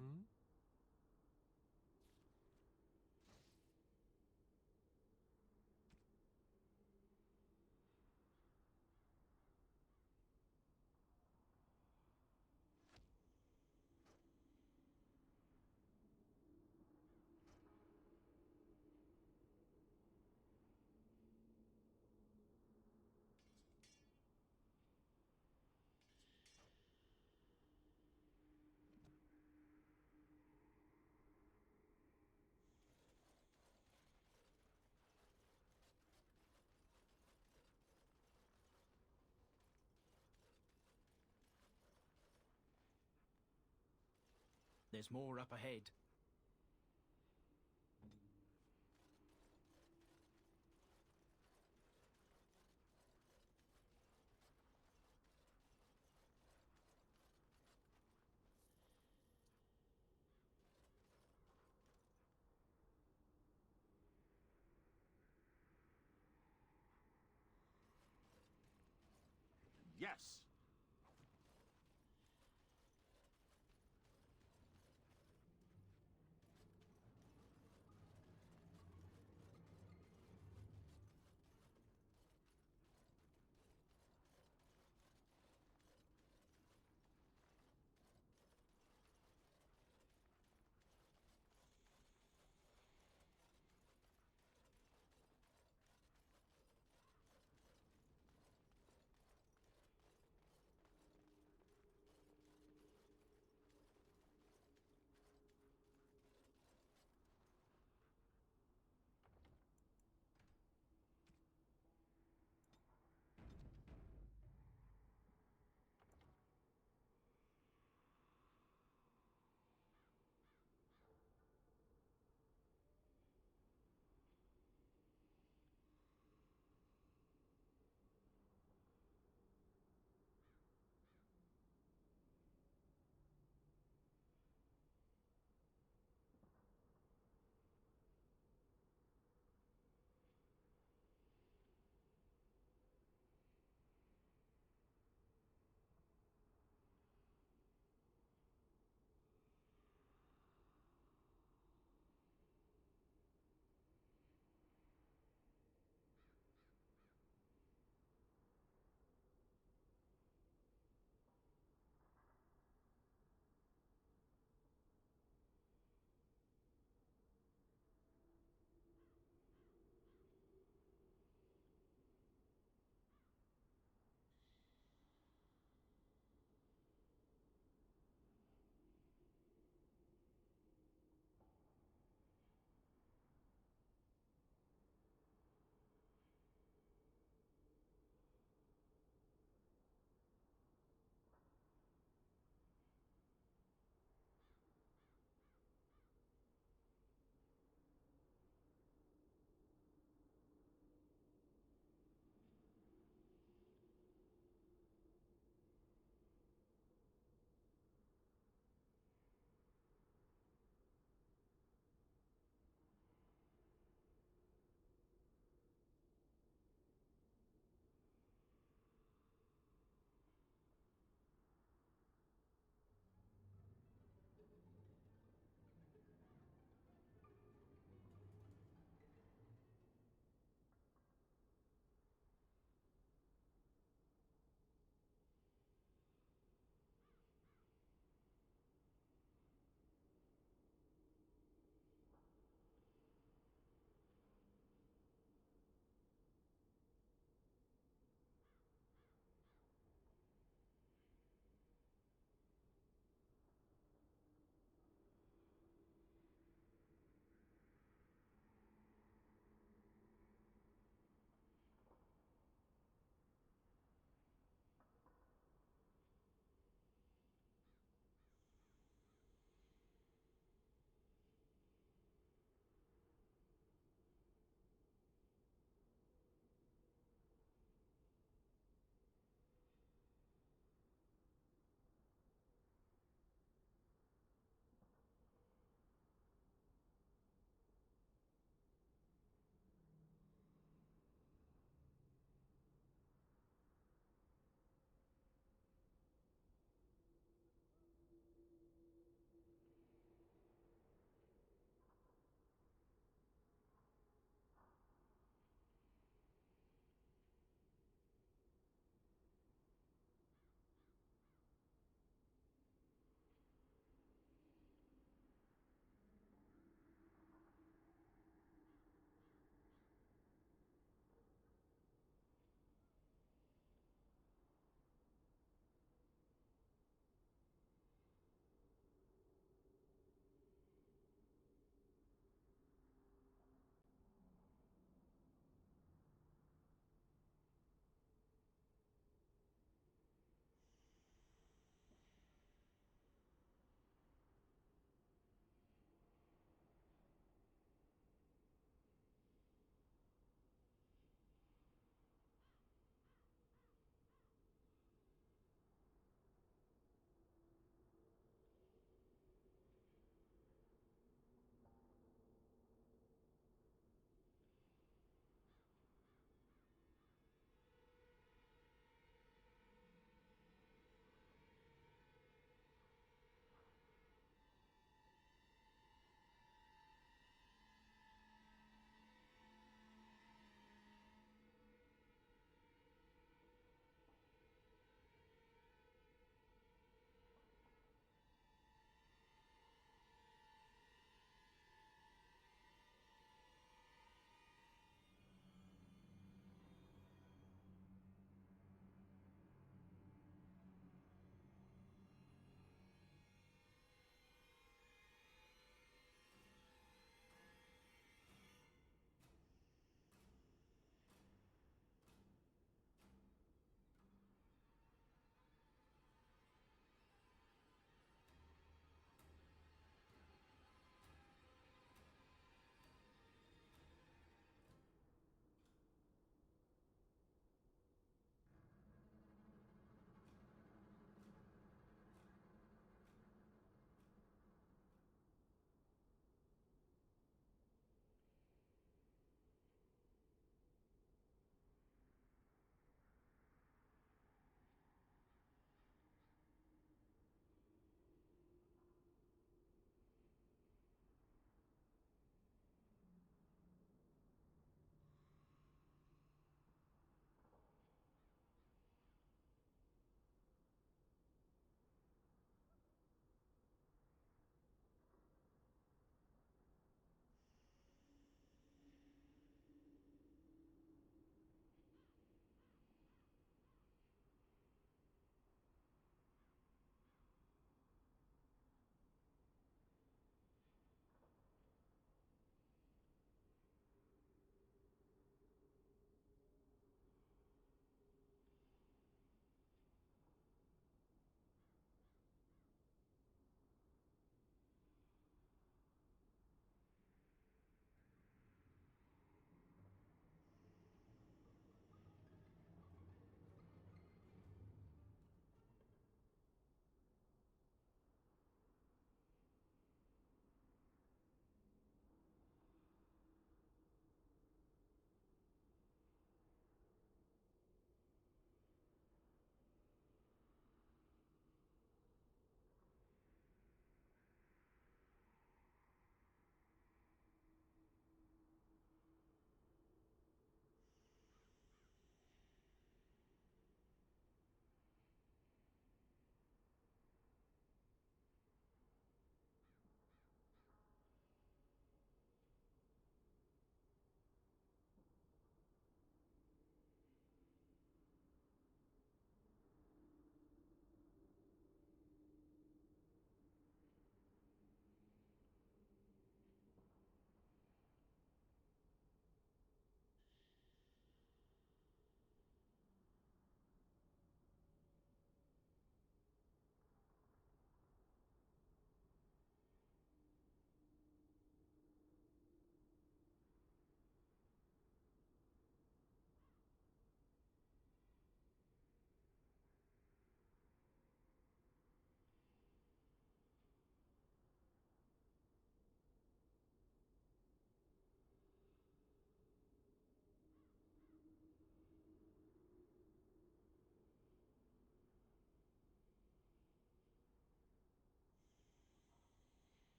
Hmm? There's more up ahead. Yes.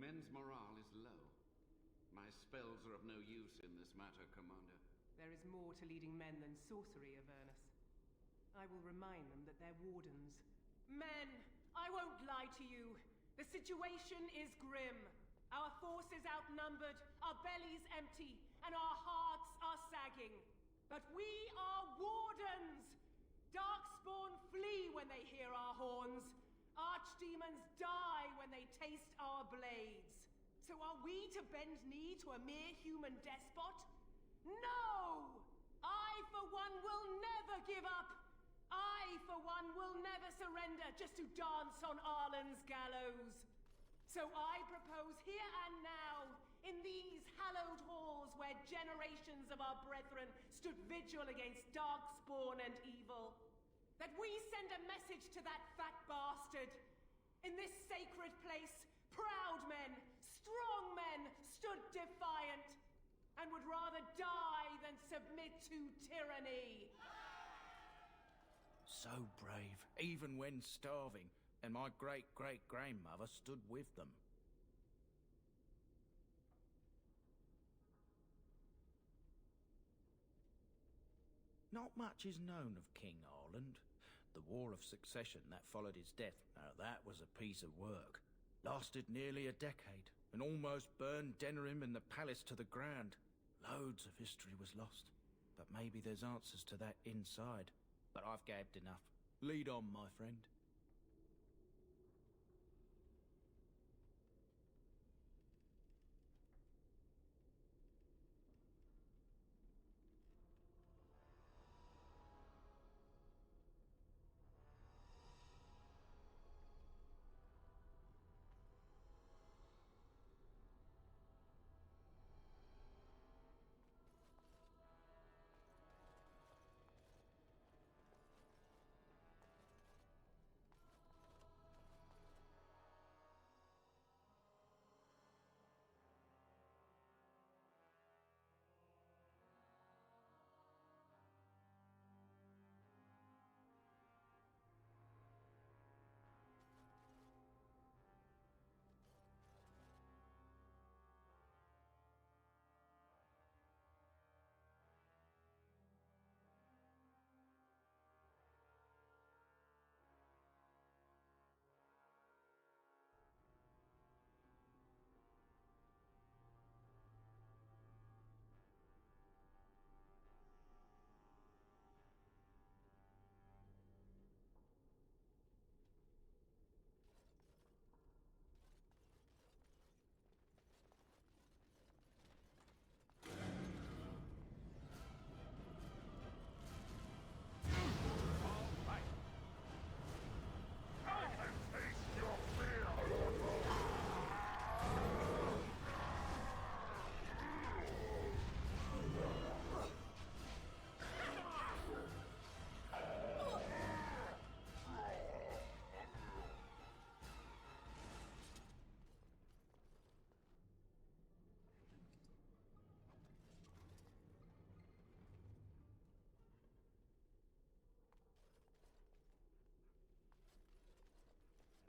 men's morale is low. My spells are of no use in this matter, Commander. There is more to leading men than sorcery, Avernus. I will remind them that they're wardens. Men, I won't lie to you. The situation is grim. Our forces outnumbered, our bellies empty, and our hearts are sagging. But we are wardens! Darkspawn flee when they hear our horns. Archdemons die when they taste our blades. So are we to bend knee to a mere human despot? No! I, for one, will never give up! I, for one, will never surrender just to dance on Arlen's gallows. So I propose here and now, in these hallowed halls where generations of our brethren stood vigil against darkspawn and evil, that we send a message to that fat bastard. In this sacred place, proud men, strong men stood defiant, and would rather die than submit to tyranny. So brave, even when starving, and my great-great-grandmother stood with them. Not much is known of King Arland. The War of Succession that followed his death, now that was a piece of work. Lasted nearly a decade, and almost burned Denerim and the palace to the ground. Loads of history was lost, but maybe there's answers to that inside. But I've gabbed enough. Lead on, my friend.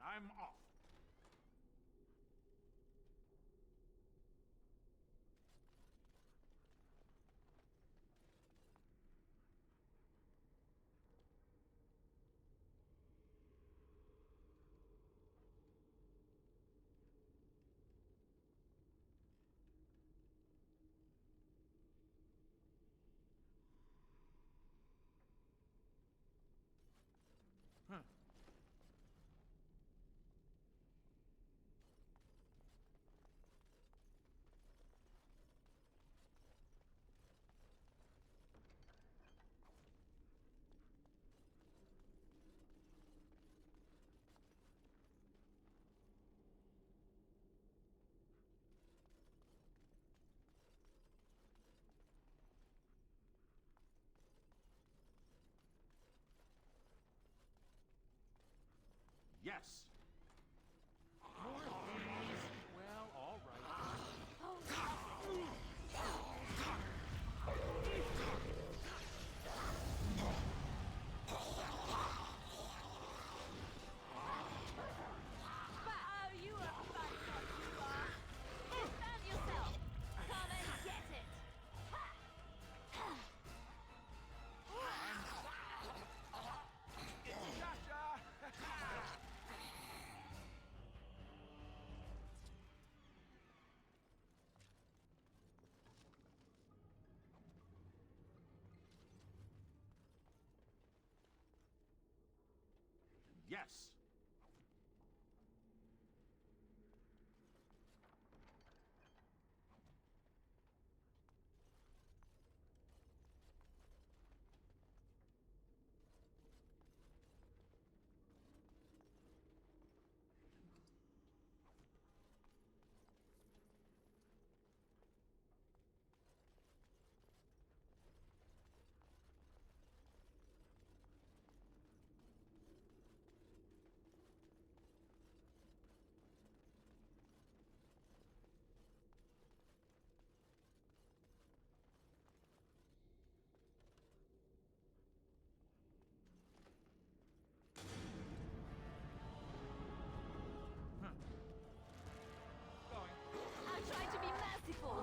I'm off. Yes. I'll try to be merciful.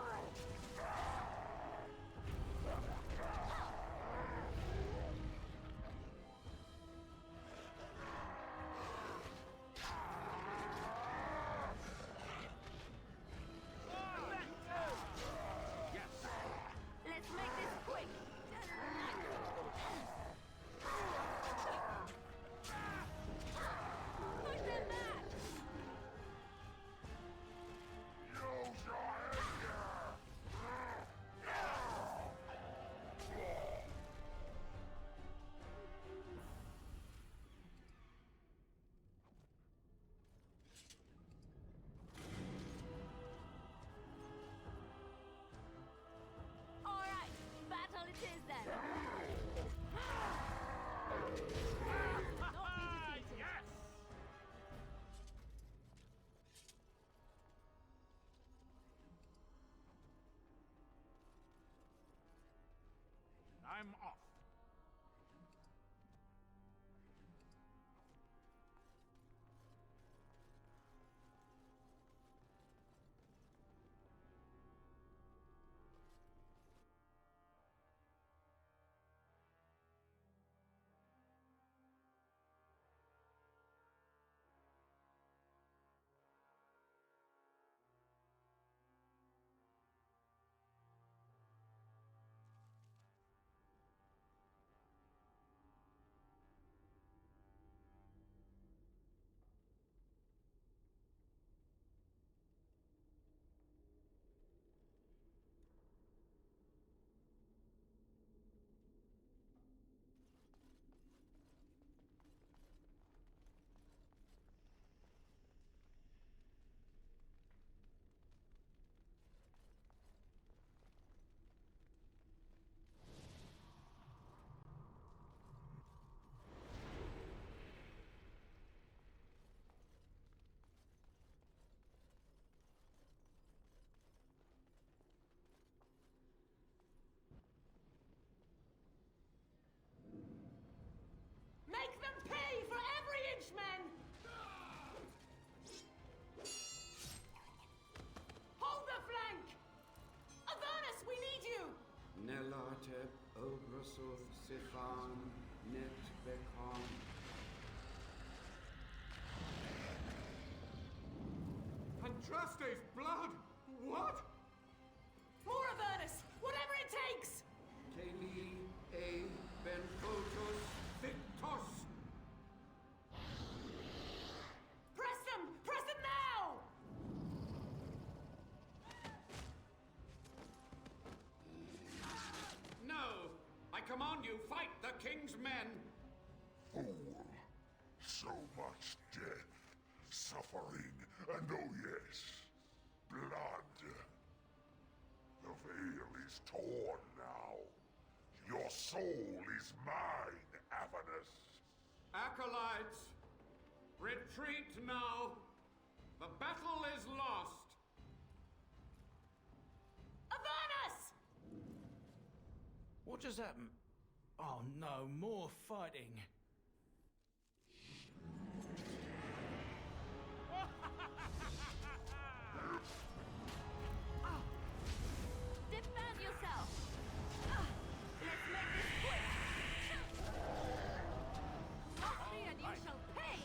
Let's make this quick. Put them back. All right, battle it is then. Not be defeated. I'm off. Make them pay for every inch, men! Hold the flank! Avernus, we need you! Nelatep Obrasoth Sifan Net Bekon. Andraste's blood! What? More Avernus! Whatever it takes! Teli A Benfotos Victos. Press them! Press them now! No! I command you, fight the king's men! Fool. So much death, suffering, and oh yes, blood. The veil is torn now. Your soul is mine, Avernus. Acolytes, retreat now! The battle is lost! Avernus! What just happened? Oh no, more fighting. Defend yourself. Let's make this quick. Softly and you shall pay.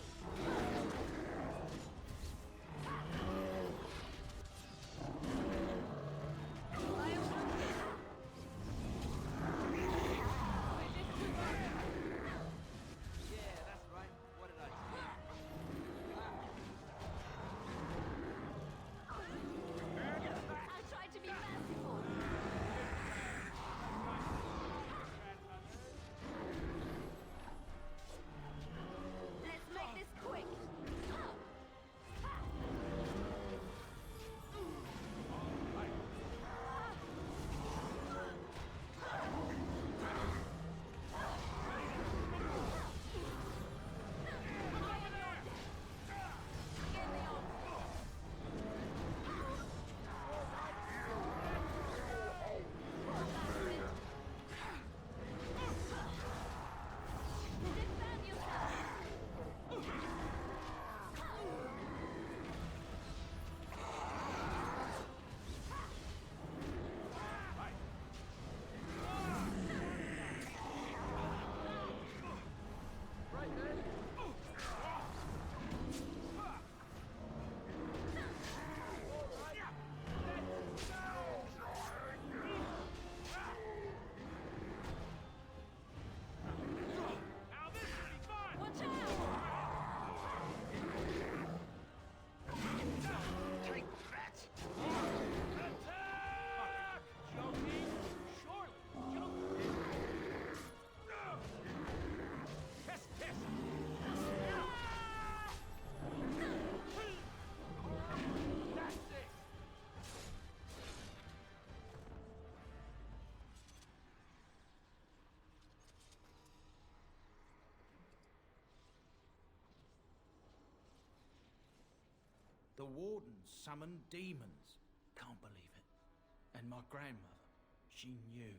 The wardens summoned demons. Can't believe it. And my grandmother, she knew.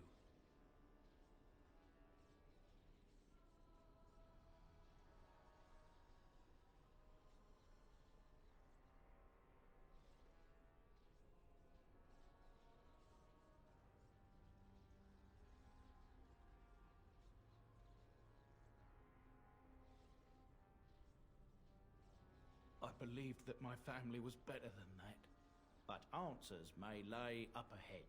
I believed that my family was better than that, but answers may lay up ahead.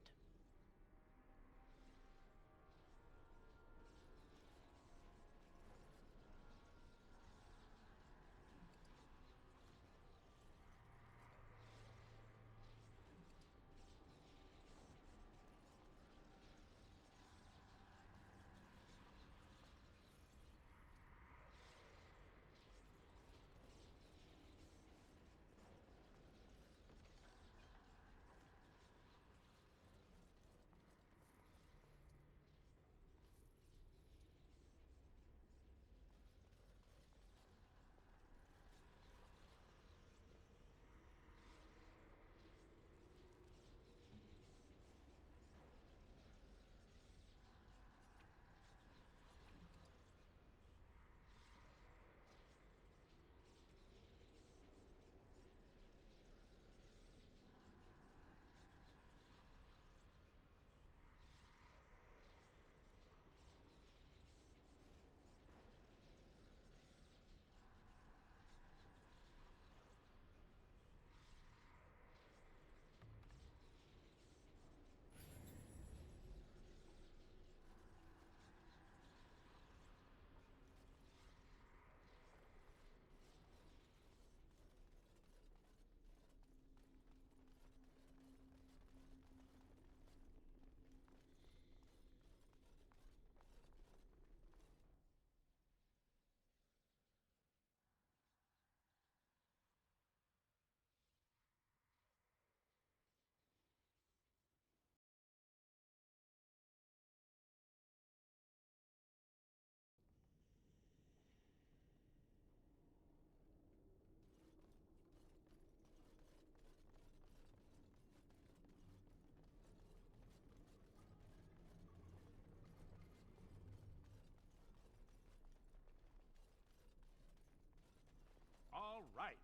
All right.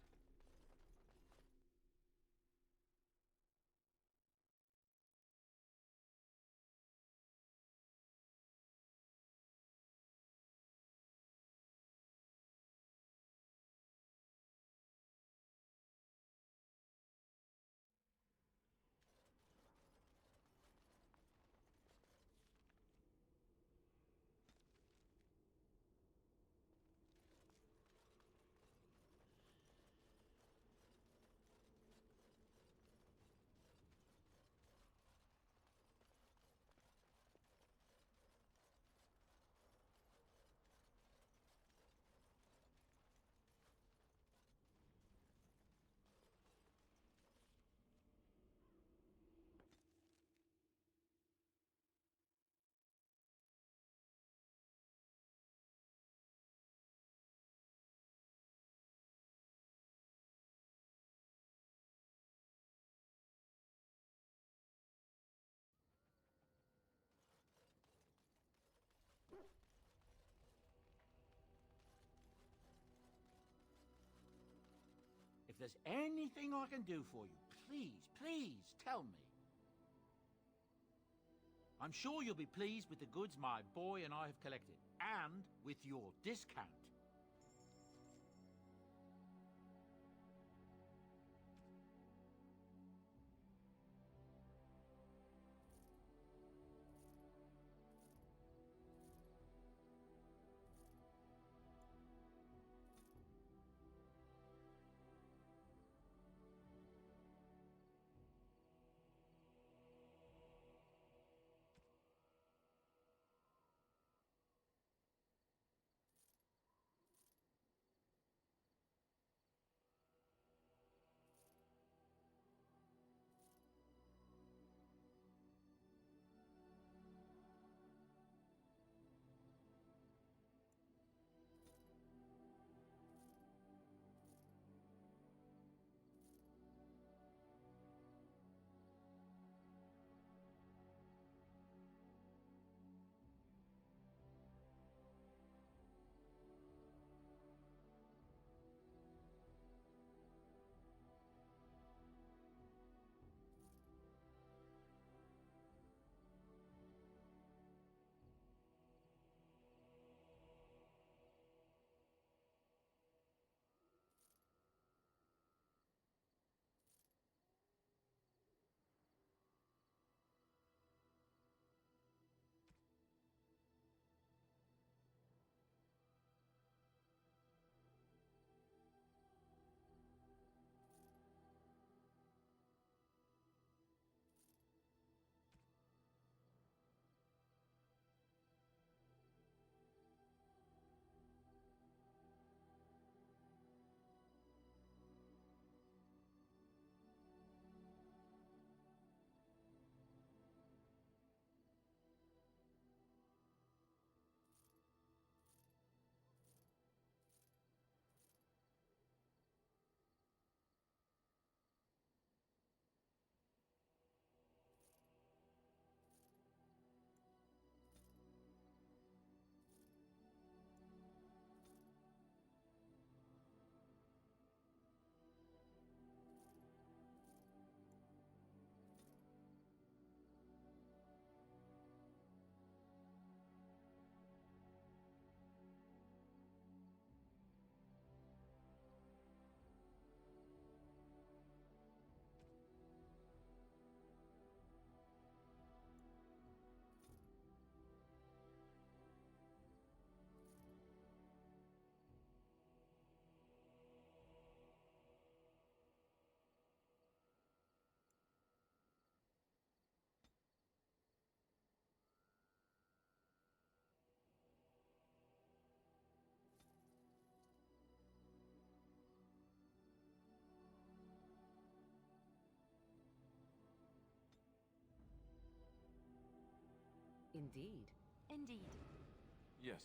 If there's anything I can do for you, please, please tell me. I'm sure you'll be pleased with the goods my boy and I have collected, and with your discount. Indeed. Indeed. Yes.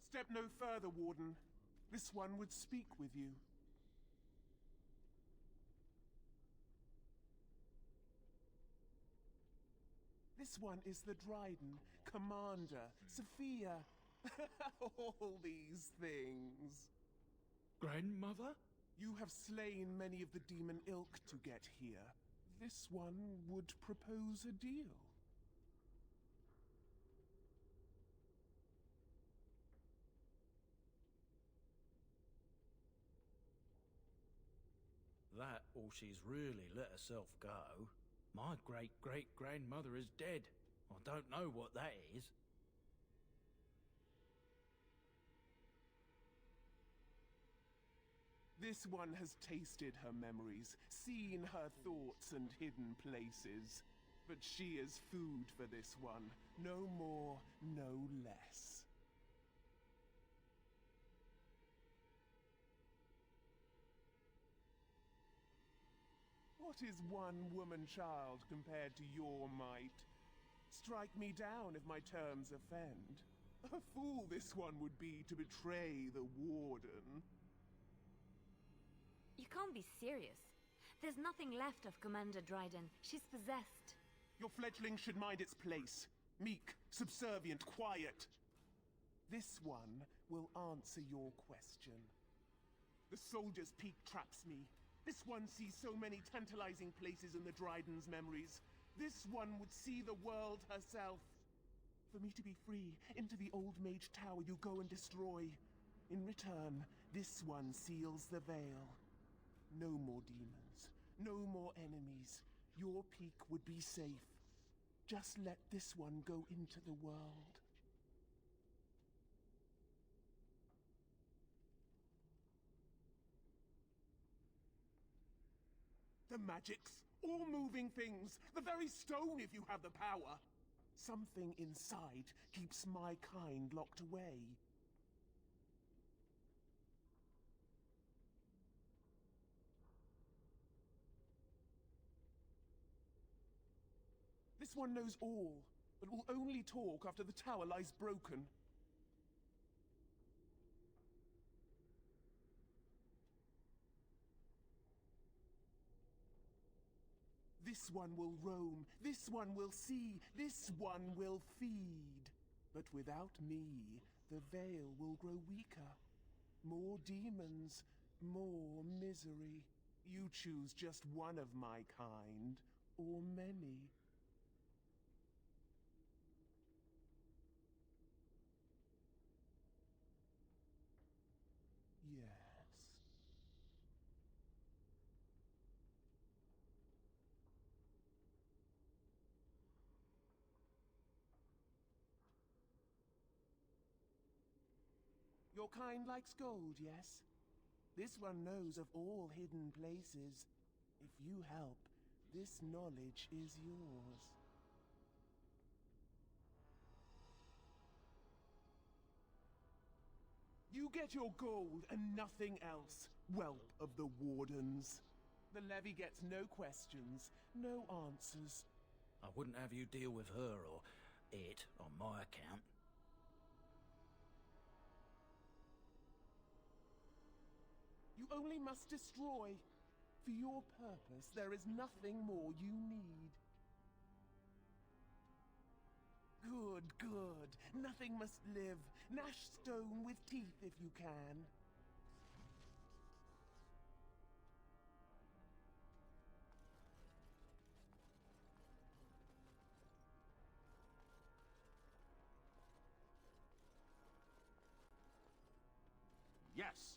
Step no further, Warden. This one would speak with you. This one is the Dryden, Commander, Sophia. All these things. Grandmother? You have slain many of the demon ilk to get here. This one would propose a deal. That, or she's really let herself go. My great-great-grandmother is dead. I don't know what that is. This one has tasted her memories, seen her thoughts and hidden places. But she is food for this one. No more, no less. What is one woman-child compared to your might? Strike me down if my terms offend. A fool this one would be to betray the Warden. You can't be serious. There's nothing left of Commander Dryden. She's possessed. Your fledgling should mind its place. Meek, subservient, quiet. This one will answer your question. The Soldier's Peak traps me. This one sees so many tantalizing places in the Dryden's memories. This one would see the world herself. For me to be free, into the Old Mage Tower you go and destroy. In return, this one seals the veil. No more demons, no more enemies. Your peak would be safe. Just let this one go into the world. The magics, all moving things, the very stone if you have the power. Something inside keeps my kind locked away. This one knows all, but will only talk after the tower lies broken. This one will roam, this one will see, this one will feed. But without me, the veil will grow weaker. More demons, more misery. You choose just one of my kind, or many. Yes. Your kind likes gold, yes? This one knows of all hidden places. If you help, this knowledge is yours. You get your gold and nothing else, whelp of the Wardens. The levy gets no questions, no answers. I wouldn't have you deal with her or it on my account. You only must destroy. For your purpose, there is nothing more you need. Good, good. Nothing must live. Gnash stone with teeth if you can. Yes!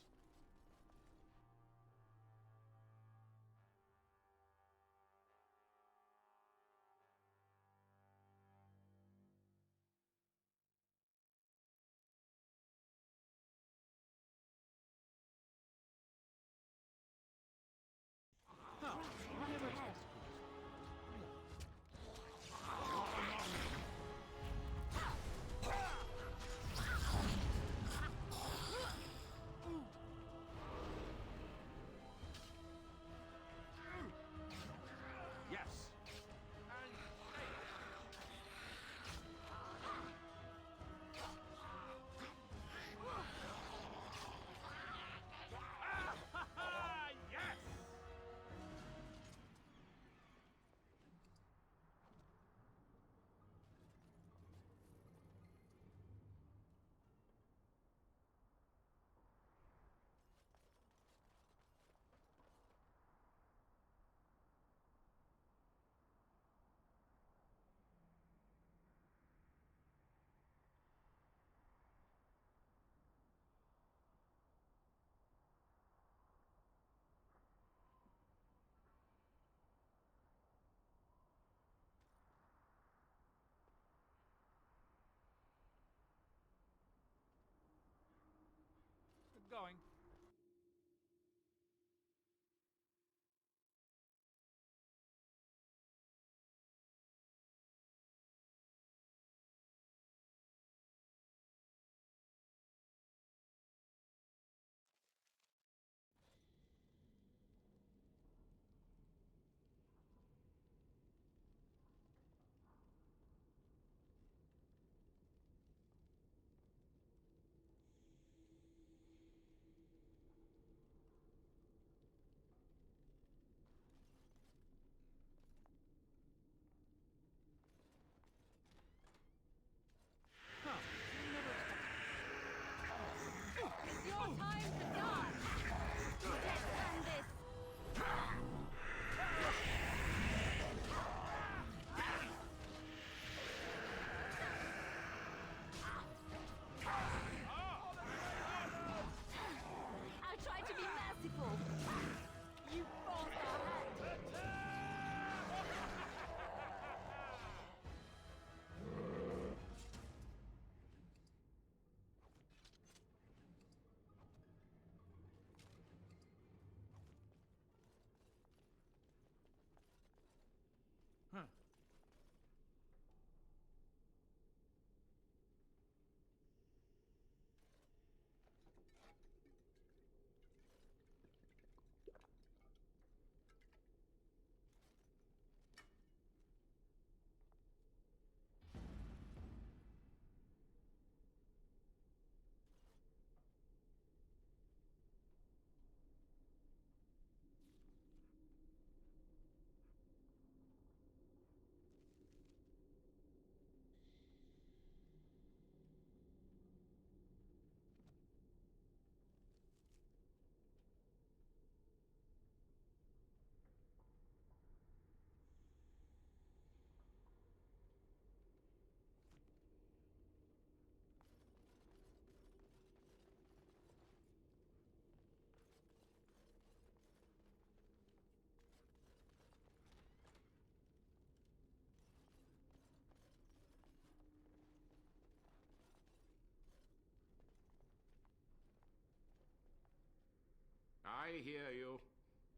I hear you.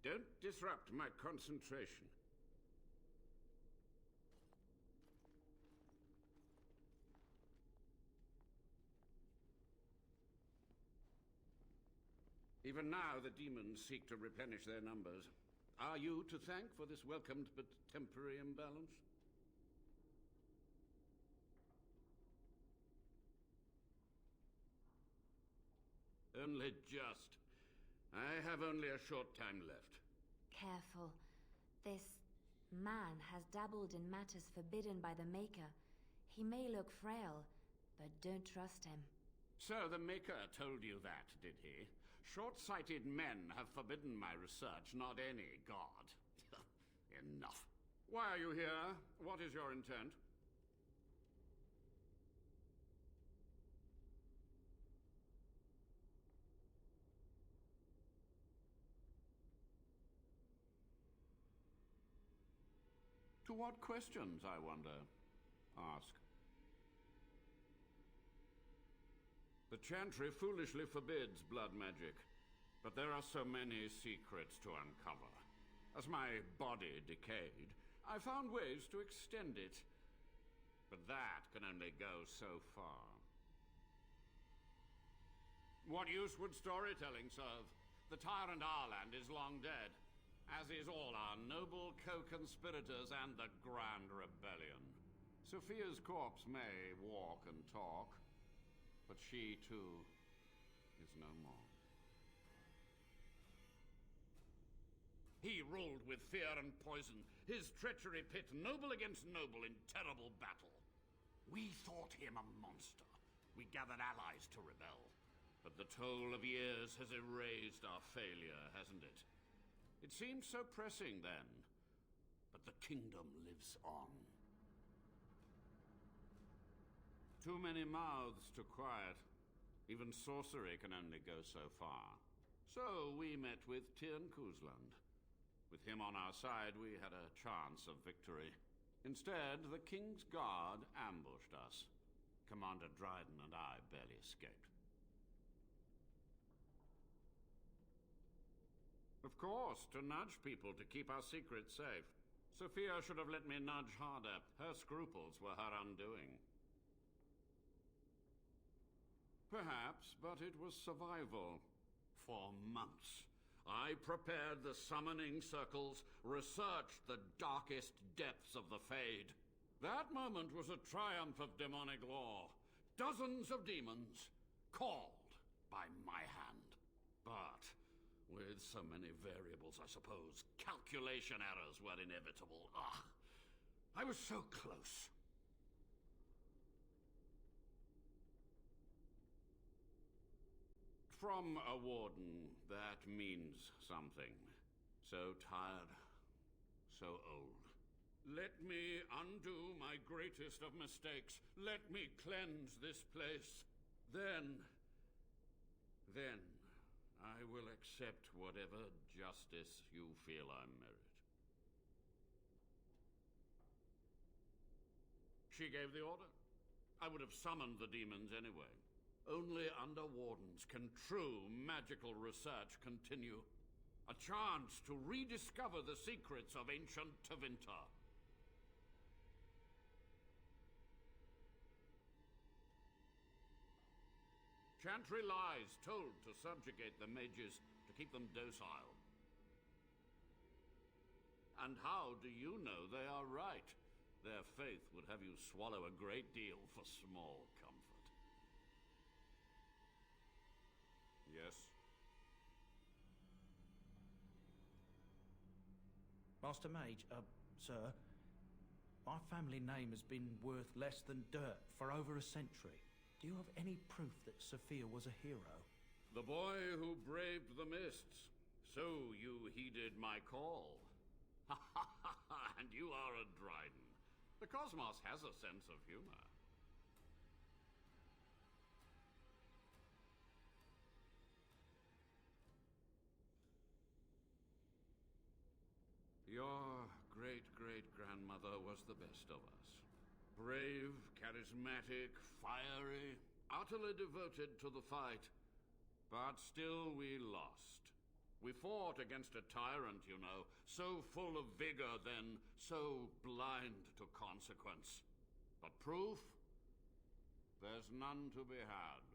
Don't disrupt my concentration. Even now, the demons seek to replenish their numbers. Are you to thank for this welcomed but temporary imbalance? Only just. I have only a short time left. Careful. This man has dabbled in matters forbidden by the Maker. He may look frail, but don't trust him. So the Maker told you that, did he? Short-sighted men have forbidden my research, not any god. Enough. Why are you here? What is your intent? To what questions, I wonder? Ask. The Chantry foolishly forbids blood magic, but there are so many secrets to uncover. As my body decayed, I found ways to extend it. But that can only go so far. What use would storytelling serve? The tyrant Arland is long dead, as is all our noble co-conspirators and the Grand Rebellion. Sophia's corpse may walk and talk, but she, too, is no more. He ruled with fear and poison, his treachery pit noble against noble in terrible battle. We thought him a monster. We gathered allies to rebel. But the toll of years has erased our failure, hasn't it? It seemed so pressing then, but the kingdom lives on. Too many mouths to quiet. Even sorcery can only go so far. So we met with Tirn Kuzland. With him on our side, we had a chance of victory. Instead, the King's Guard ambushed us. Commander Dryden and I barely escaped. Of course, to nudge people to keep our secrets safe. Sophia should have let me nudge harder. Her scruples were her undoing. Perhaps, but it was survival. For months, I prepared the summoning circles, researched the darkest depths of the Fade. That moment was a triumph of demonic law. Dozens of demons, called by my hand. But with so many variables, I suppose, calculation errors were inevitable. Ah, I was so close. From a warden, that means something. So tired, so old. Let me undo my greatest of mistakes. Let me cleanse this place. Then I will accept whatever justice you feel I merit. She gave the order. I would have summoned the demons anyway. Only under wardens can true magical research continue. A chance to rediscover the secrets of ancient Tevinter. Chantry lies told to subjugate the mages, to keep them docile. And how do you know they are right? Their faith would have you swallow a great deal for small comfort. Yes? Master Mage, sir, my family name has been worth less than dirt for over a century. Do you have any proof that Sophia was a hero? The boy who braved the mists. So you heeded my call. And you are a Dryden. The cosmos has a sense of humor. Your great-great-grandmother was the best of us. Brave, charismatic, fiery, utterly devoted to the fight. But still we lost. We fought against a tyrant, you know, so full of vigor, then so blind to consequence. But proof? There's none to be had.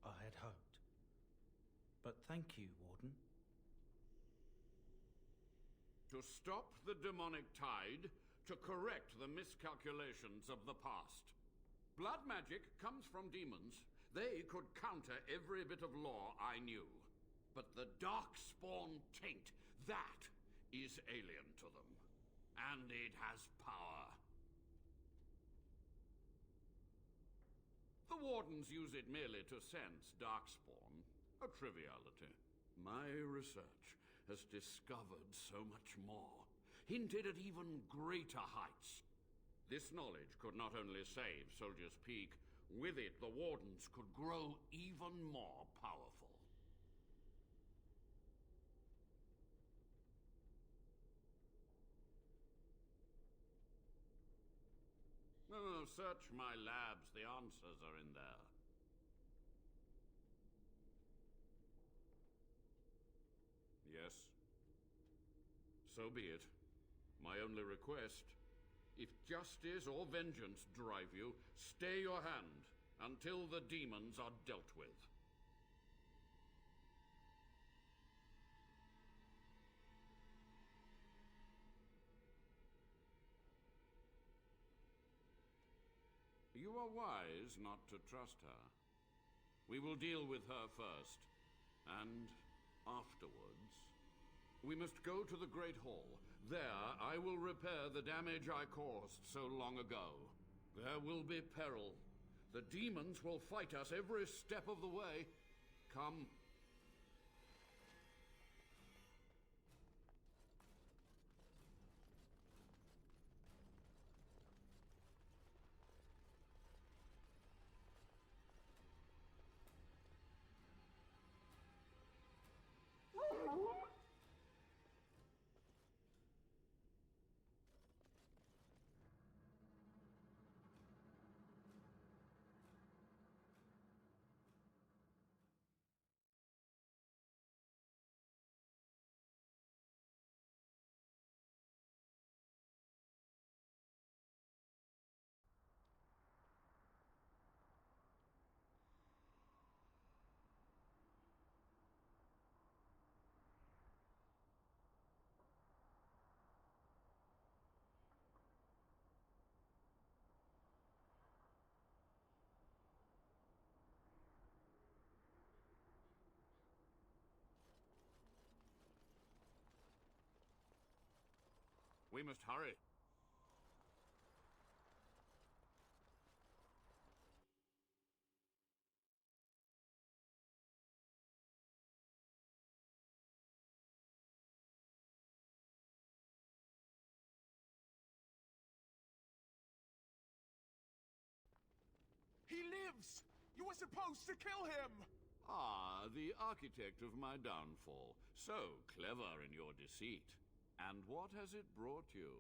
I had hoped. But thank you, Warden. To stop the demonic tide, to correct the miscalculations of the past. Blood magic comes from demons. They could counter every bit of law I knew. But the Darkspawn taint, that is alien to them. And it has power. The Wardens use it merely to sense Darkspawn. A triviality. My research has discovered so much more. Hinted at even greater heights. This knowledge could not only save Soldier's Peak, with it the Wardens could grow even more powerful. Oh, search my labs, the answers are in there. Yes. So be it. My only request, if justice or vengeance drive you, stay your hand until the demons are dealt with. You are wise not to trust her. We will deal with her first, and afterwards, we must go to the Great Hall. There, I will repair the damage I caused so long ago. There will be peril. The demons will fight us every step of the way. Come. We must hurry. He lives! You were supposed to kill him! Ah, the architect of my downfall. So clever in your deceit. And what has it brought you?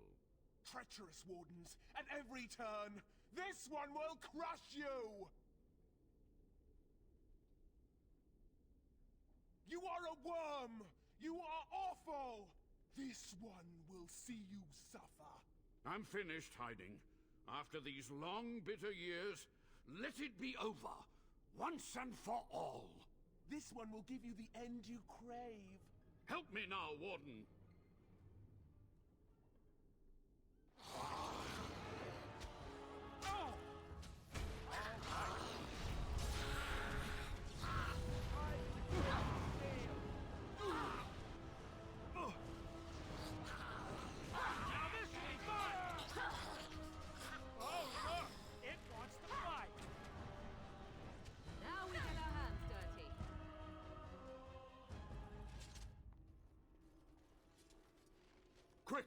Treacherous Wardens, at every turn! This one will crush you! You are a worm! You are awful! This one will see you suffer. I'm finished hiding. After these long, bitter years, let it be over, once and for all. This one will give you the end you crave. Help me now, Warden. Quick!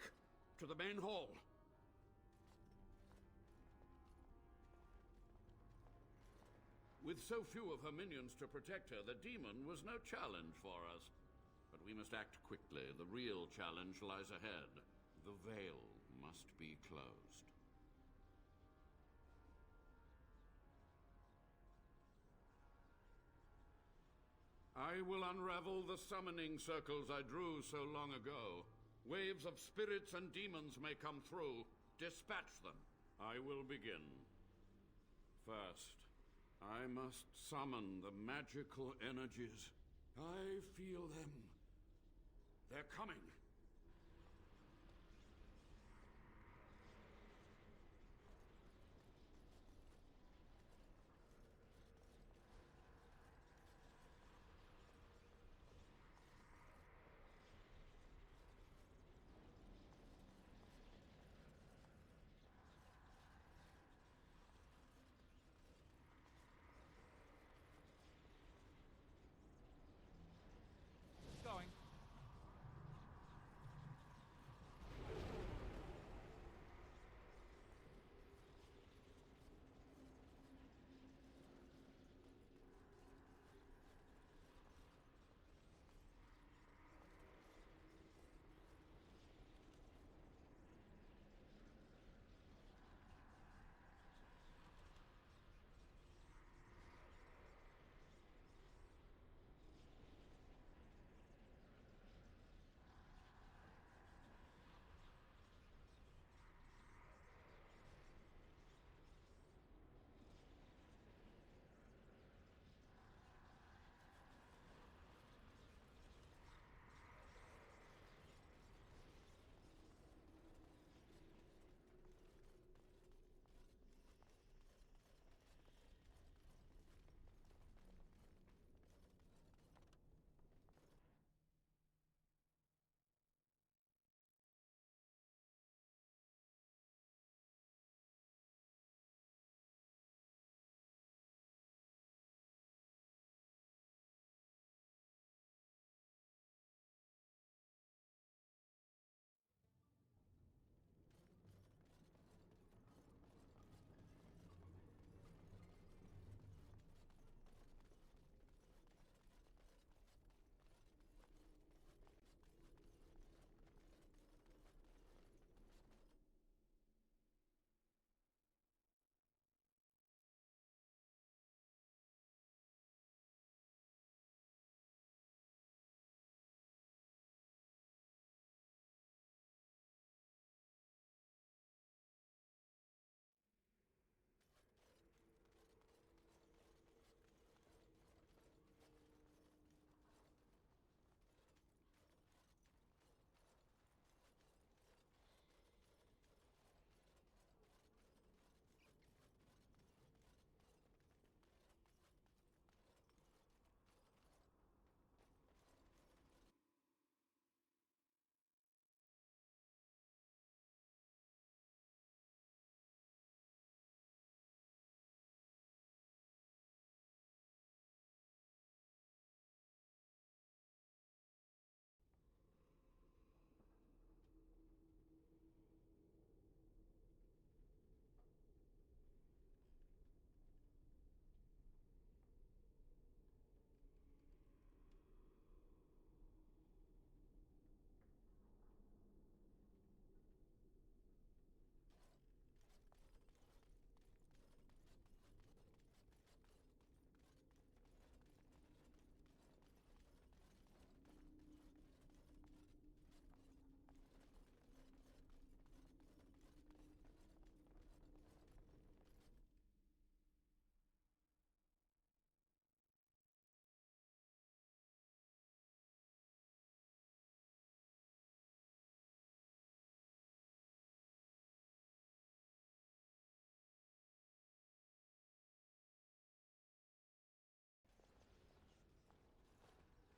To the main hall. With so few of her minions to protect her, the demon was no challenge for us. But we must act quickly. The real challenge lies ahead. The veil must be closed. I will unravel the summoning circles I drew so long ago. Waves of spirits and demons may come through. Dispatch them. I will begin. First, I must summon the magical energies. I feel them. They're coming. Going.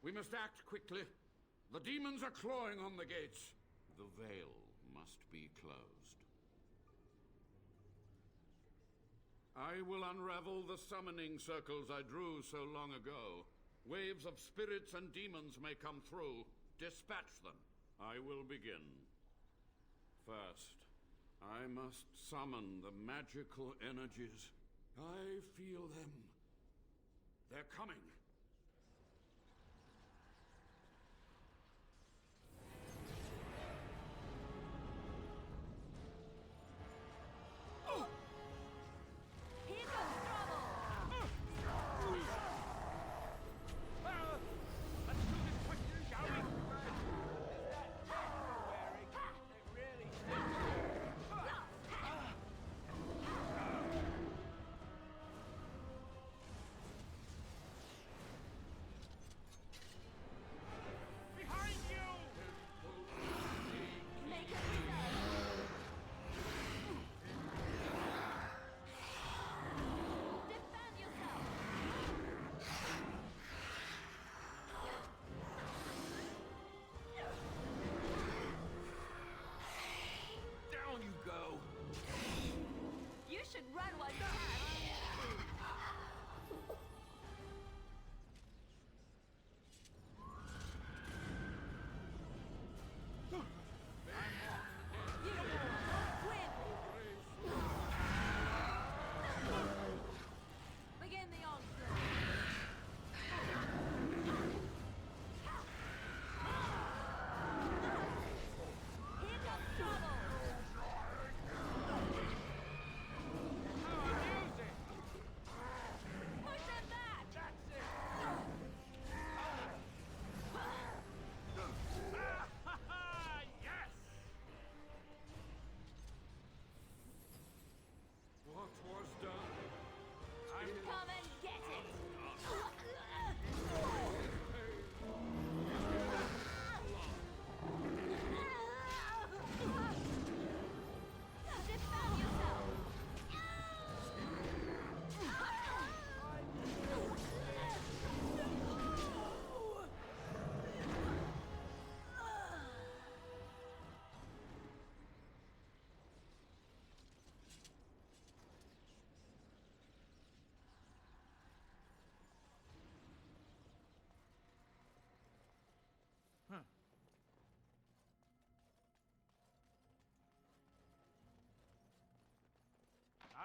We must act quickly. The demons are clawing on the gates. The veil must be closed. I will unravel the summoning circles I drew so long ago. Waves of spirits and demons may come through. Dispatch them. I will begin. First, I must summon the magical energies. I feel them. They're coming.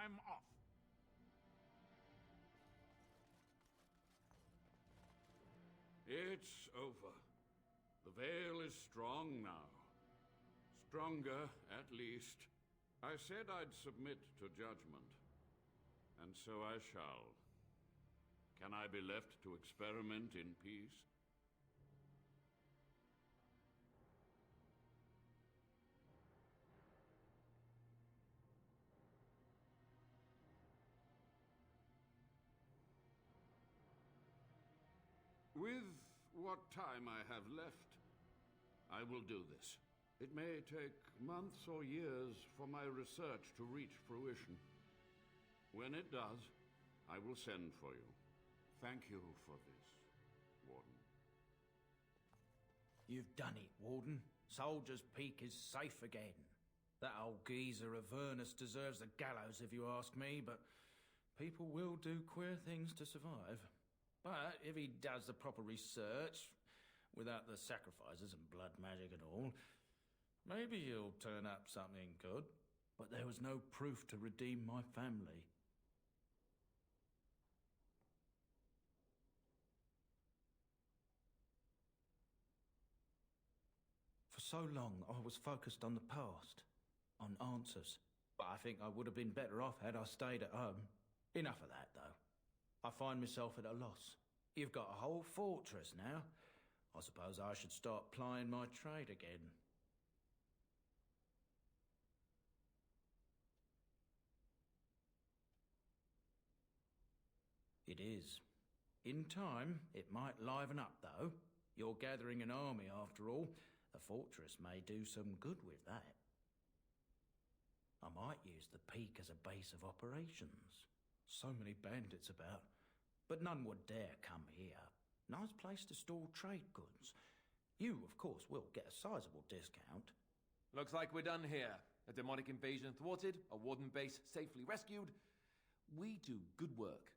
I'm off. It's over. The veil is strong now. Stronger, at least. I said I'd submit to judgment. And so I shall. Can I be left to experiment in peace? With what time I have left, I will do this. It may take months or years for my research to reach fruition. When it does, I will send for you. Thank you for this, Warden. You've done it, Warden. Soldier's Peak is safe again. That old geezer of Avernus deserves the gallows if you ask me, but people will do queer things to survive. But if he does the proper research, without the sacrifices and blood magic and all, maybe he'll turn up something good. But there was no proof to redeem my family. For so long, I was focused on the past, on answers. But I think I would have been better off had I stayed at home. Enough of that, though. I find myself at a loss. You've got a whole fortress now. I suppose I should start plying my trade again. It is. In time, it might liven up, though. You're gathering an army, after all. The fortress may do some good with that. I might use the peak as a base of operations. So many bandits about. But none would dare come here. Nice place to store trade goods. You, of course, will get a sizable discount. Looks like we're done here. A demonic invasion thwarted, a warden base safely rescued. We do good work.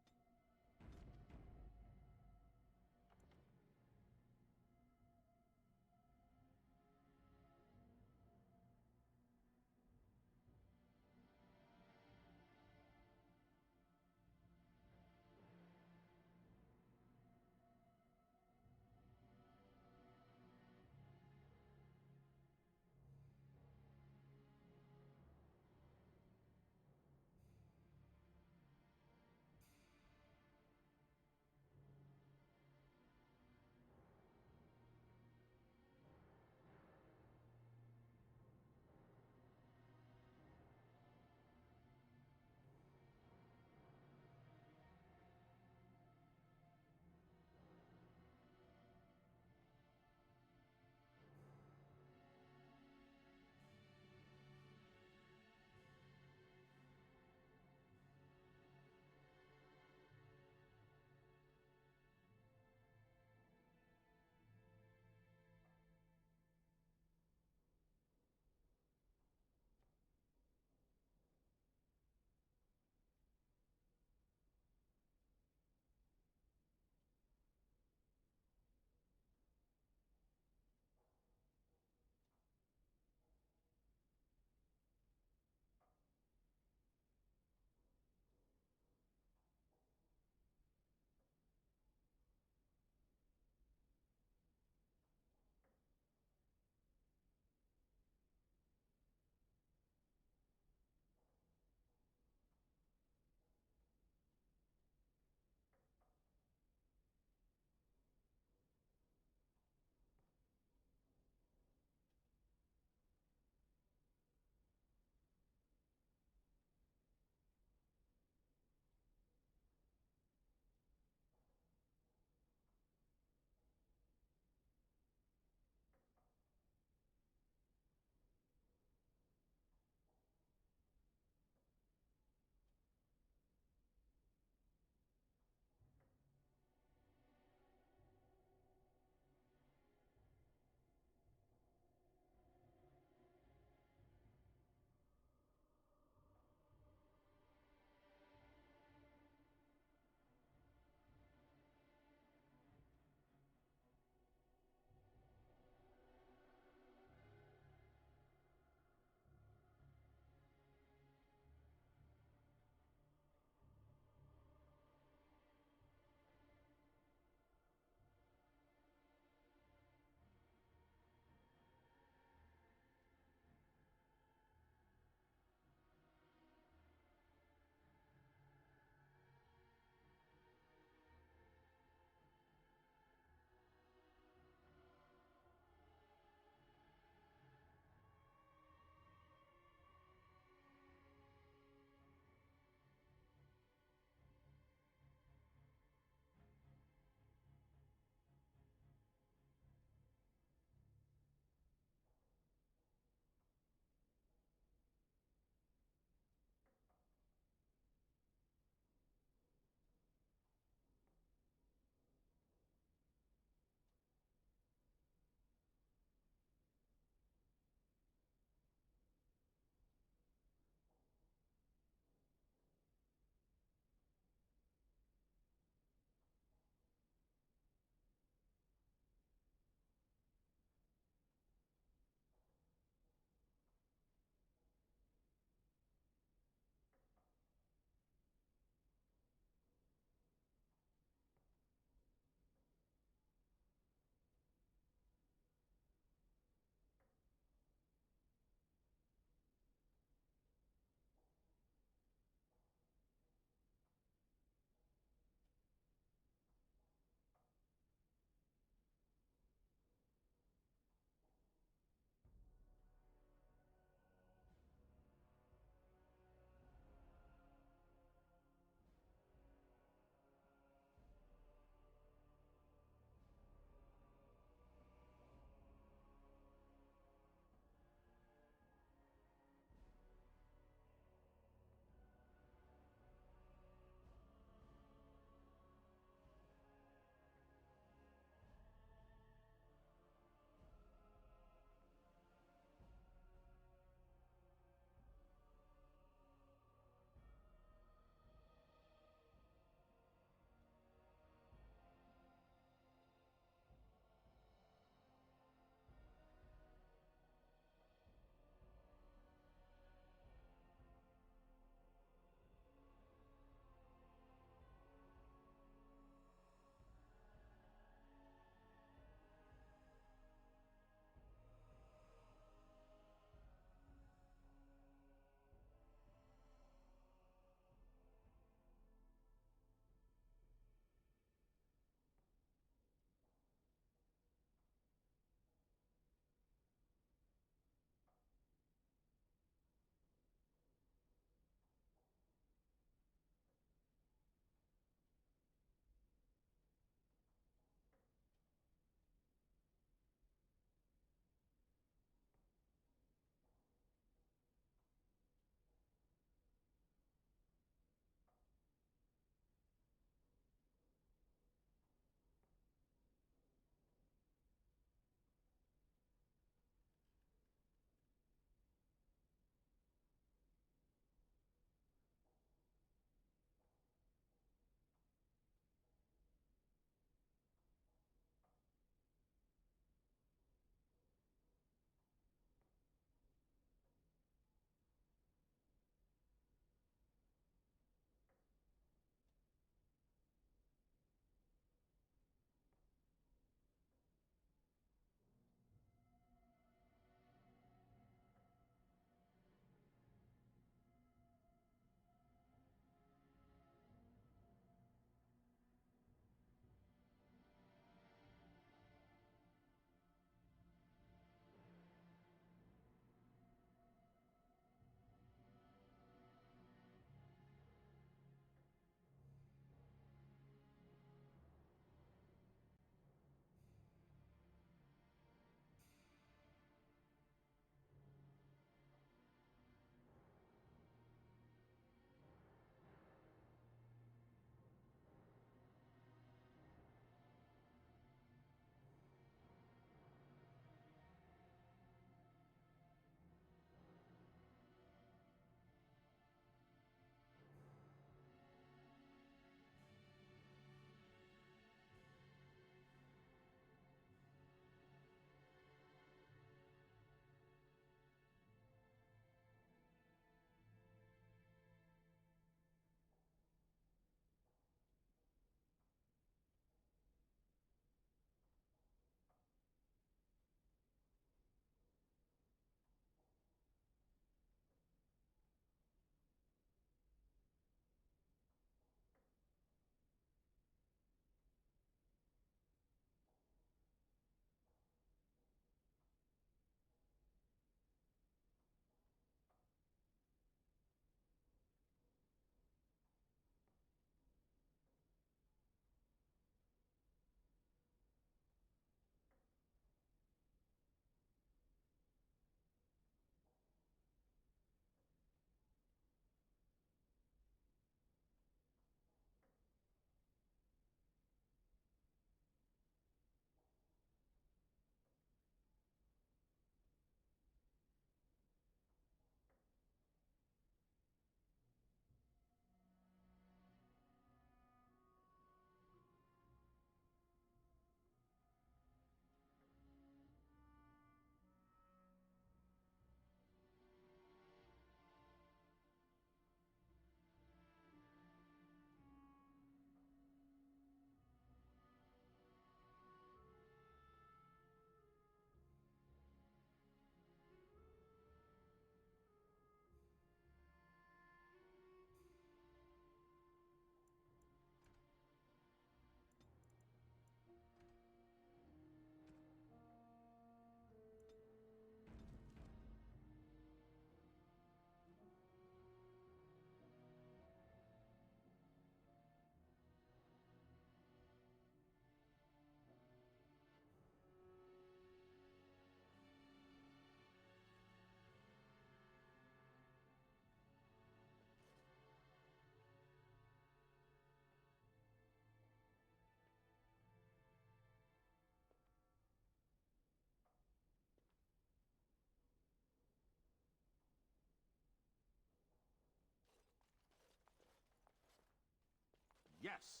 Yes.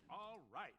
All right.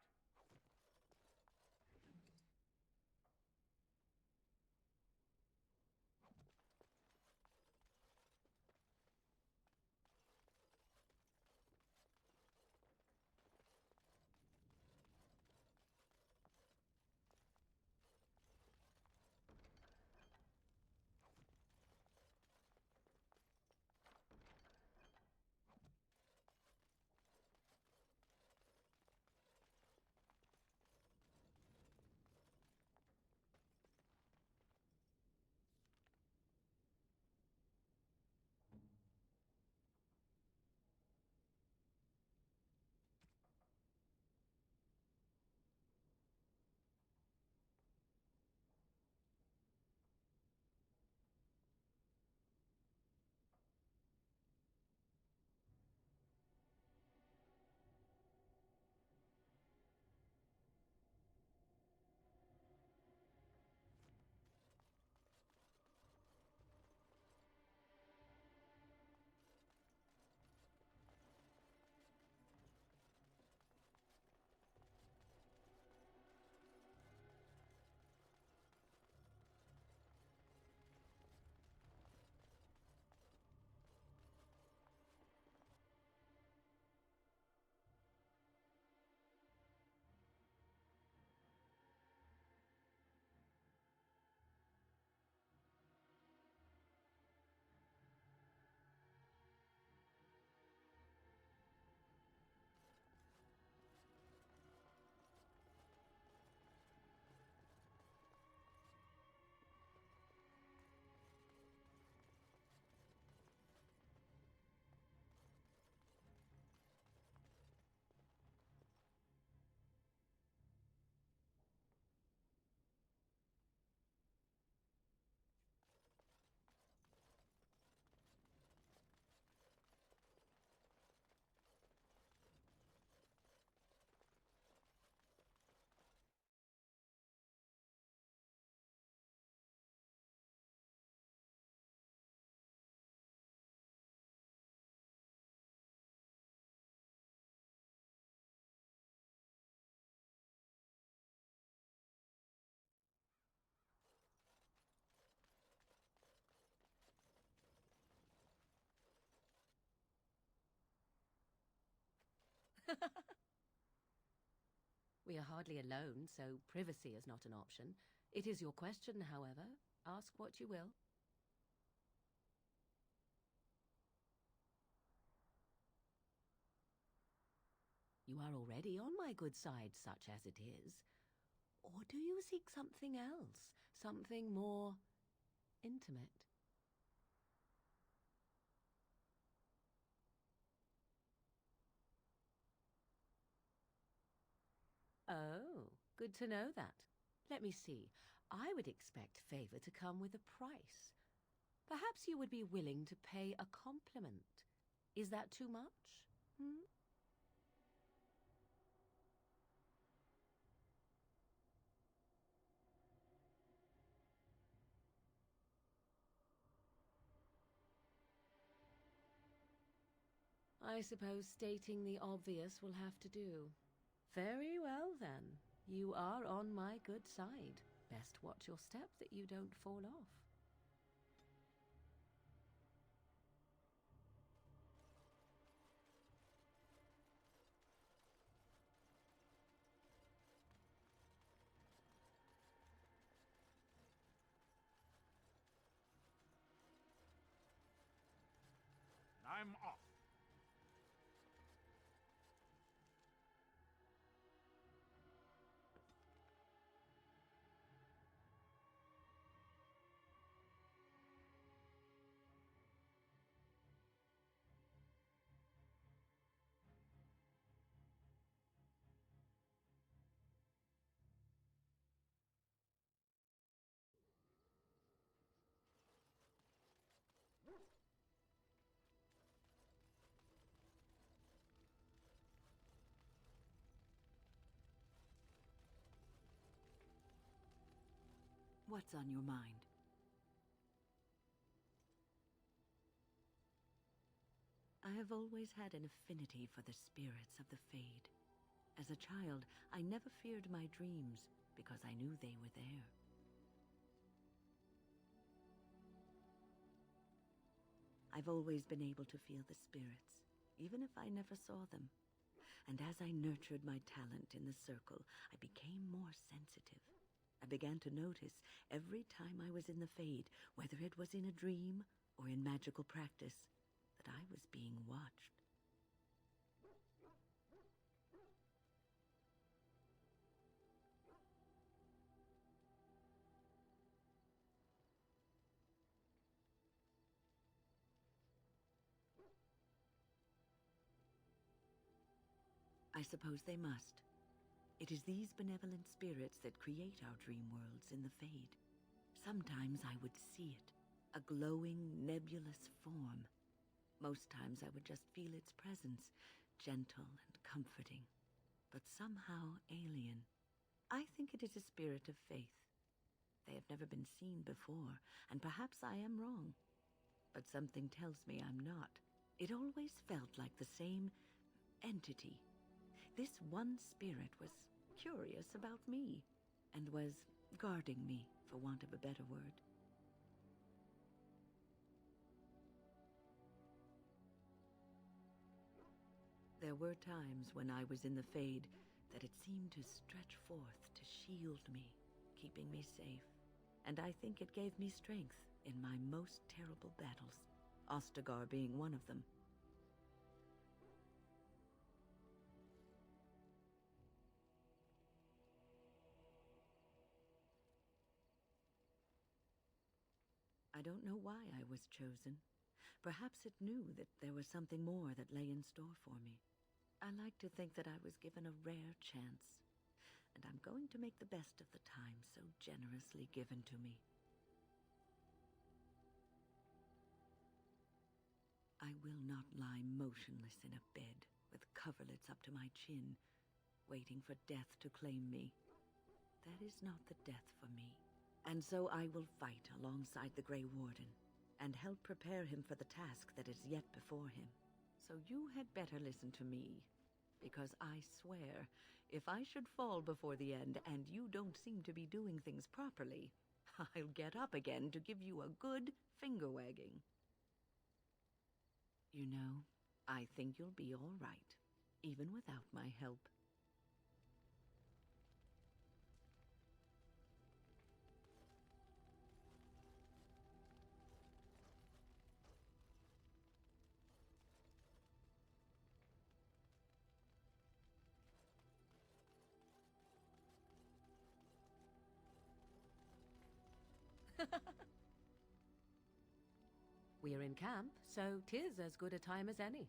We are hardly alone, so privacy is not an option. It is your question, however. Ask what you will. You are already on my good side, such as it is. Or do you seek something else? Something more intimate? Oh, good to know that. Let me see. I would expect favor to come with a price. Perhaps you would be willing to pay a compliment. Is that too much? Hmm? I suppose stating the obvious will have to do. Very well, then. You are on my good side. Best watch your step that you don't fall off. I'm off. What's on your mind? I have always had an affinity for the spirits of the Fade. As a child, I never feared my dreams because I knew they were there. I've always been able to feel the spirits, even if I never saw them. And as I nurtured my talent in the circle, I became more sensitive. I began to notice every time I was in the Fade, whether it was in a dream or in magical practice, that I was being watched. I suppose they must. It is these benevolent spirits that create our dream worlds in the Fade. Sometimes I would see it, a glowing, nebulous form. Most times I would just feel its presence, gentle and comforting, but somehow alien. I think it is a spirit of faith. They have never been seen before, and perhaps I am wrong. But something tells me I'm not. It always felt like the same entity. This one spirit was curious about me, and was guarding me, for want of a better word. There were times when I was in the Fade that it seemed to stretch forth to shield me, keeping me safe. And I think it gave me strength in my most terrible battles, Ostagar being one of them. I don't know why I was chosen. Perhaps it knew that there was something more that lay in store for me. I like to think that I was given a rare chance, and I'm going to make the best of the time so generously given to me. I will not lie motionless in a bed with coverlets up to my chin, waiting for death to claim me. That is not the death for me. And so I will fight alongside the Grey Warden, and help prepare him for the task that is yet before him. So you had better listen to me, because I swear, if I should fall before the end and you don't seem to be doing things properly, I'll get up again to give you a good finger-wagging. You know, I think you'll be all right, even without my help. We're in camp, so 'tis as good a time as any.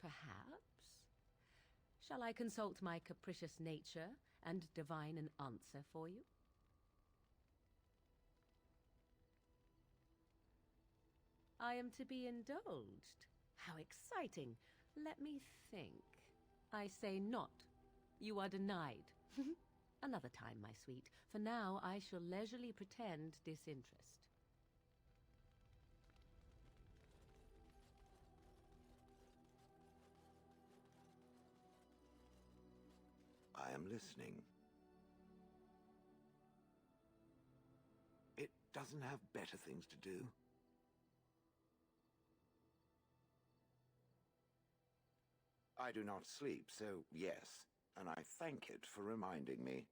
Perhaps? Shall I consult my capricious nature and divine an answer for you? I am to be indulged. How exciting. Let me think. I say not. You are denied. Another time, my sweet. For now, I shall leisurely pretend disinterest. I am listening. It doesn't have better things to do. I do not sleep, so yes, and I thank it for reminding me.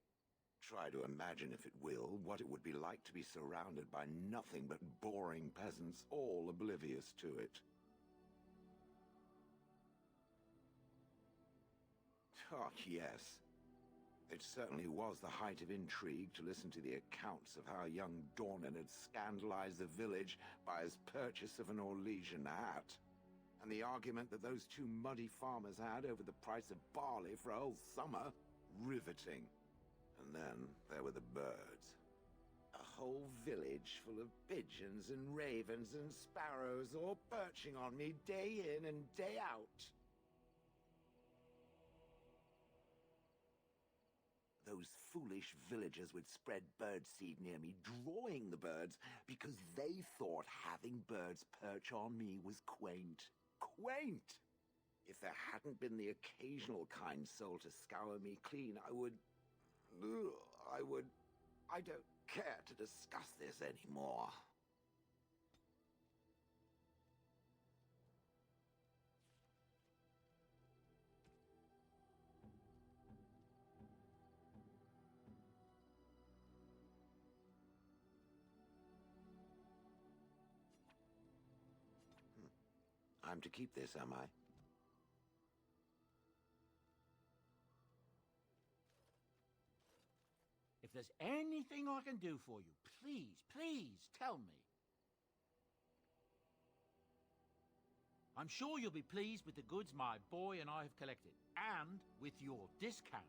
Try to imagine, if it will, what it would be like to be surrounded by nothing but boring peasants, all oblivious to it. Oh, yes. It certainly was the height of intrigue to listen to the accounts of how young Dornan had scandalized the village by his purchase of an Orlesian hat, and the argument that those two muddy farmers had over the price of barley for a whole summer. Riveting. And then there were the birds. A whole village full of pigeons and ravens and sparrows all perching on me day in and day out. those foolish villagers would spread birdseed near me, drawing the birds, because they thought having birds perch on me was quaint. Quaint! If there hadn't been the occasional kind soul to scour me clean, I don't care to discuss this anymore. I'm to keep this, am I? If there's anything I can do for you, please, please tell me. I'm sure you'll be pleased with the goods my boy and I have collected, and with your discount.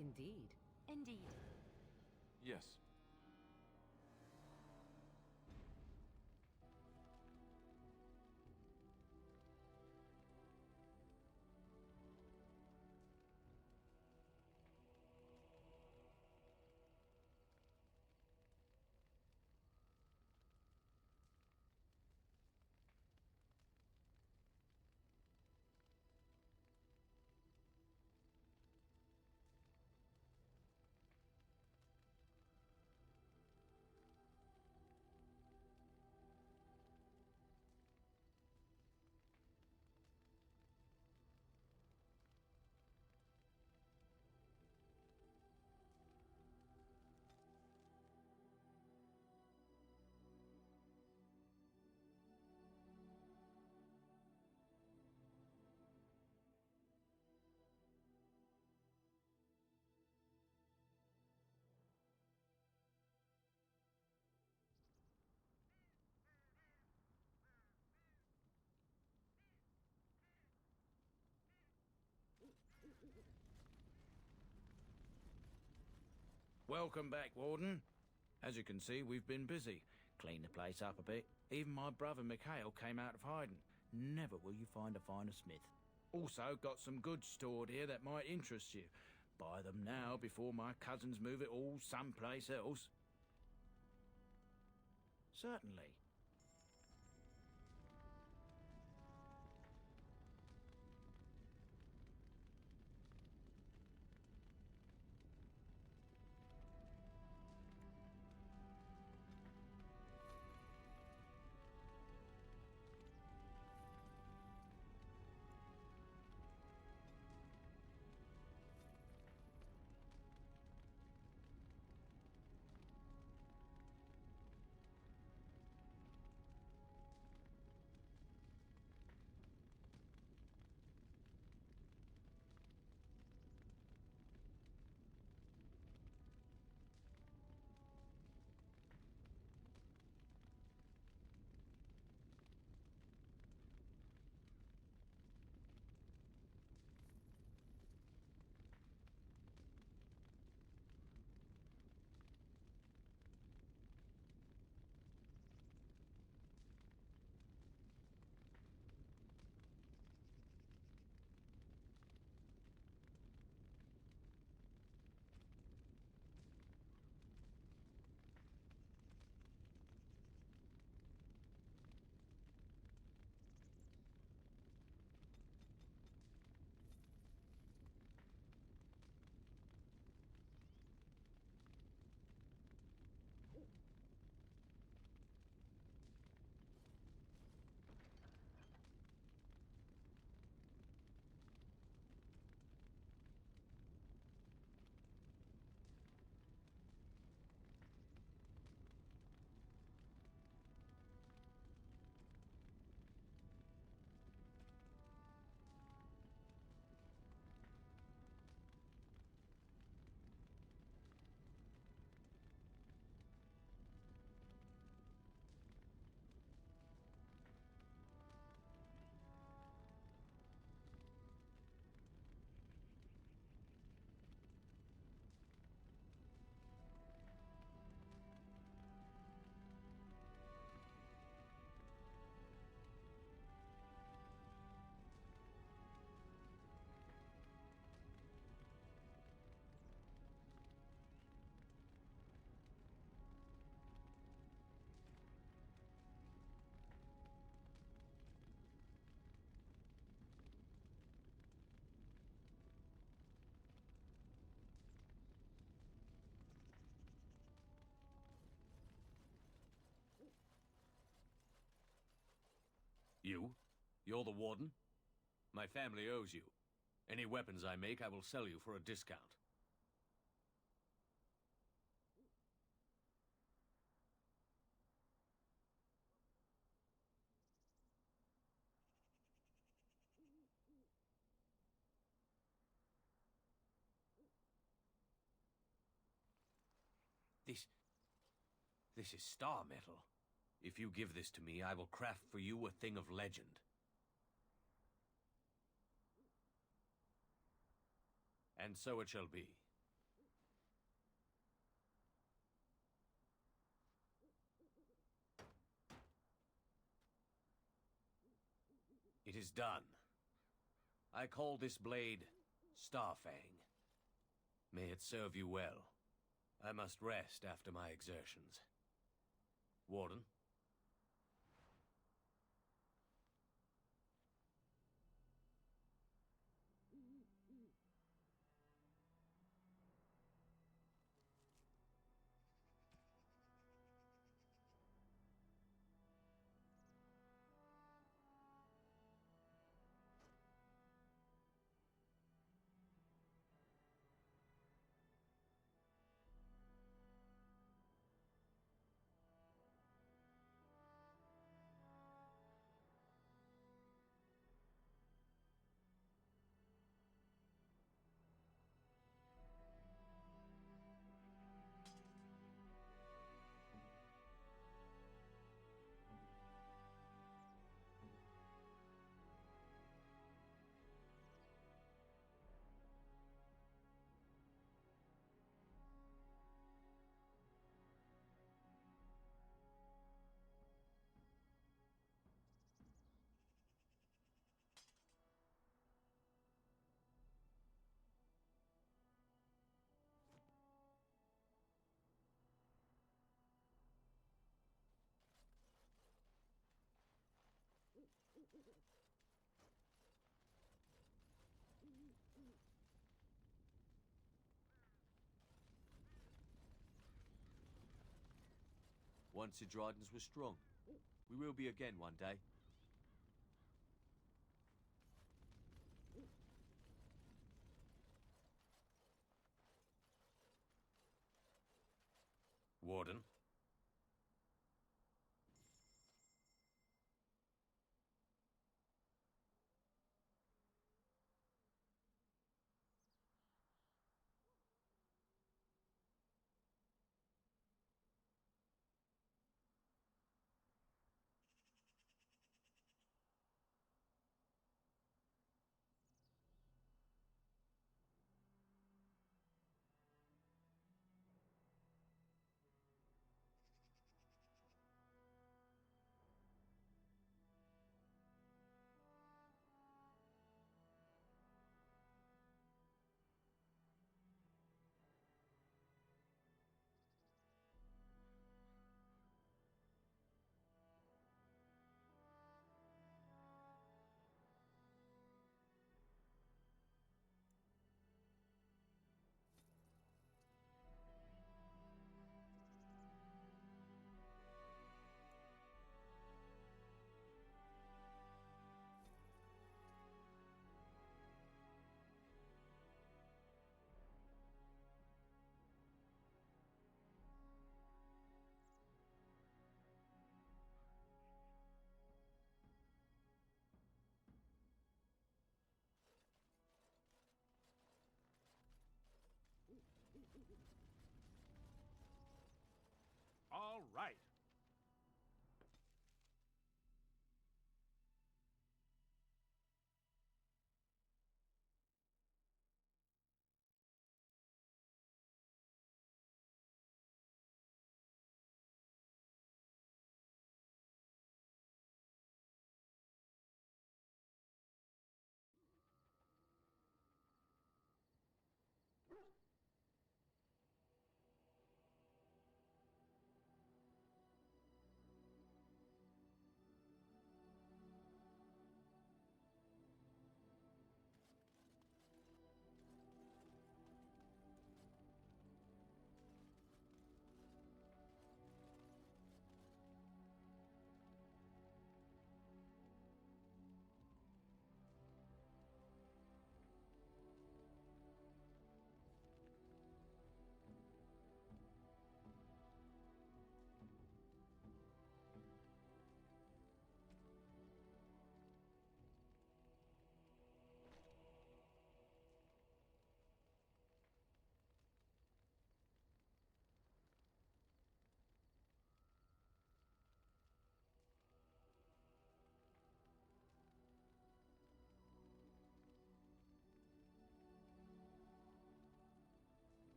Indeed. Indeed. Yes. Welcome back, Warden. As you can see, we've been busy. Cleaned the place up a bit. Even my brother Mikhail came out of hiding. Never will you find a finer smith. Also, got some goods stored here that might interest you. Buy them now before my cousins move it all someplace else. Certainly. You? You're the warden? My family owes you. Any weapons I make, I will sell you for a discount. This is star metal. If you give this to me, I will craft for you a thing of legend. And so it shall be. is done. I call this blade Starfang. May it serve you well. I must rest after my exertions. Warden? Once the Dryadens were strong. We will be again one day. Warden?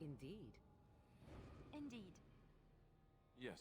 Indeed. Indeed. Yes.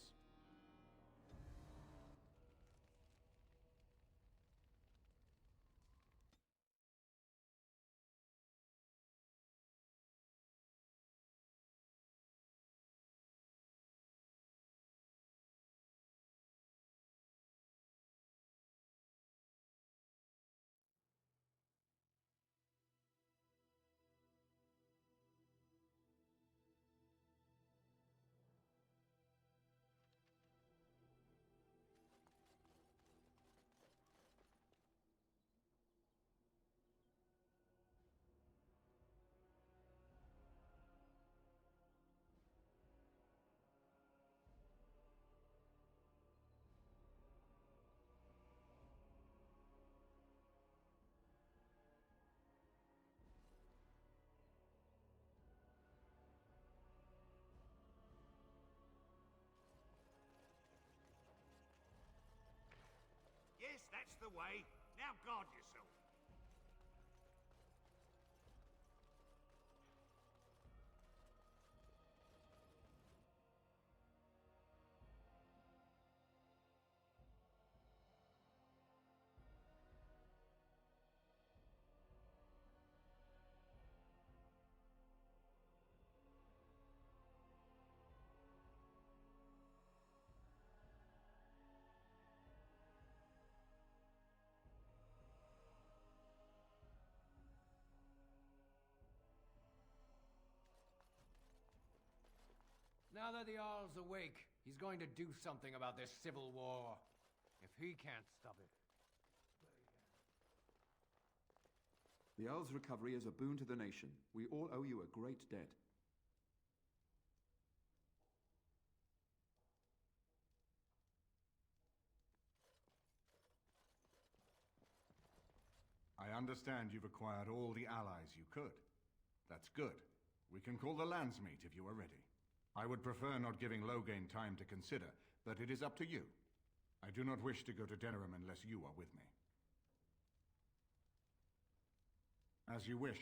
Yes, that's the way. Now guard yourself. Now that the Jarl's awake, he's going to do something about this civil war. If he can't stop it. The Jarl's recovery is a boon to the nation. We all owe you a great debt. I understand you've acquired all the allies you could. That's good. We can call the Landsmeet if you are ready. I would prefer not giving Loghain time to consider, but it is up to you. I do not wish to go to Denerim unless you are with me. As you wish.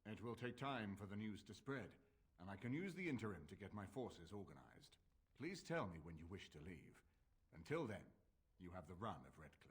It will take time for the news to spread, and I can use the interim to get my forces organized. Please tell me when you wish to leave. Until then, you have the run of Redcliffe.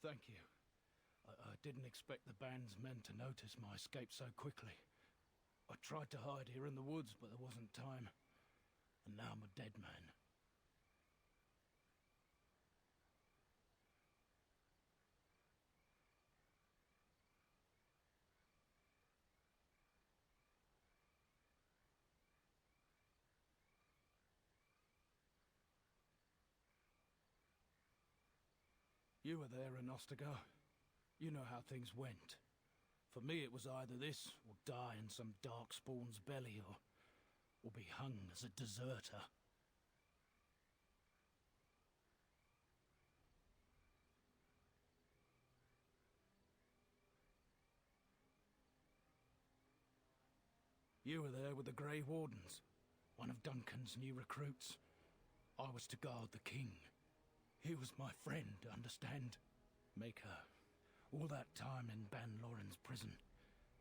Thank you. I didn't expect the band's men to notice my escape so quickly. I tried to hide here in the woods, but there wasn't time. And now I'm a dead man. You were there in Ostagar. You know how things went. For me, it was either this, or die in some darkspawn's belly, or be hung as a deserter. You were there with the Grey Wardens, one of Duncan's new recruits. I was to guard the king. He was my friend, understand? Maker. All that time in Ban Loren's prison.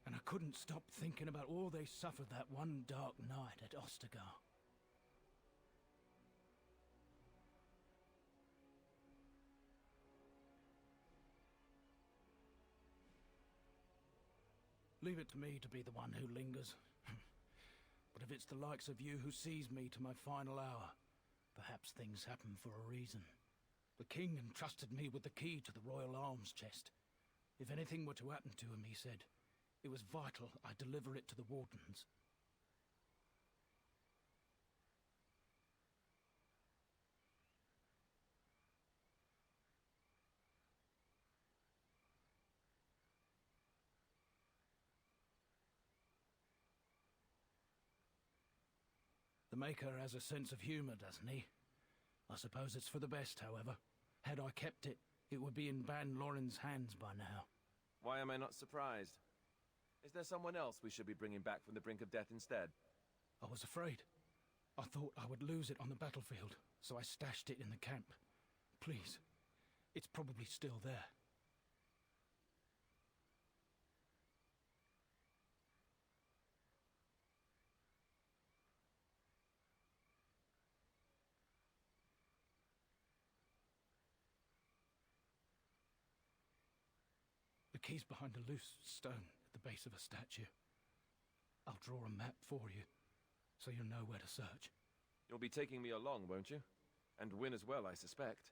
And I couldn't stop thinking about all they suffered that one dark night at Ostagar. Leave it to me to be the one who lingers. But if it's the likes of you who sees me to my final hour, perhaps things happen for a reason. The king entrusted me with the key to the royal arms chest. If anything were to happen to him, he said, it was vital I deliver it to the wardens. The Maker has a sense of humor, doesn't he? I suppose it's for the best, however. Had I kept it, it would be in Ban Loren's hands by now. Why am I not surprised? Is there someone else we should be bringing back from the brink of death instead? I was afraid. I thought I would lose it on the battlefield, so I stashed it in the camp. Please, it's probably still there. The key's behind a loose stone at the base of a statue. I'll draw a map for you, so you'll know where to search. You'll be taking me along, won't you? And Win as well, I suspect.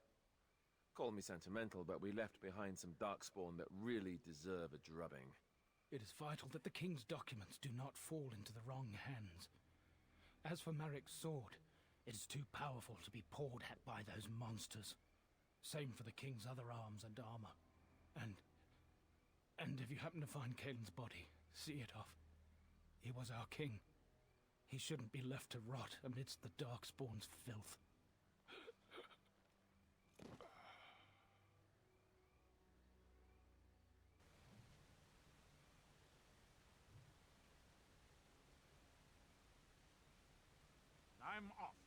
Call me sentimental, but we left behind some darkspawn that really deserve a drubbing. It is vital that the king's documents do not fall into the wrong hands. As for Marik's sword, it is too powerful to be pawed at by those monsters. Same for the king's other arms and armor. And if you happen to find Kaelin's body, see it off. He was our king. He shouldn't be left to rot amidst the Darkspawn's filth. I'm off.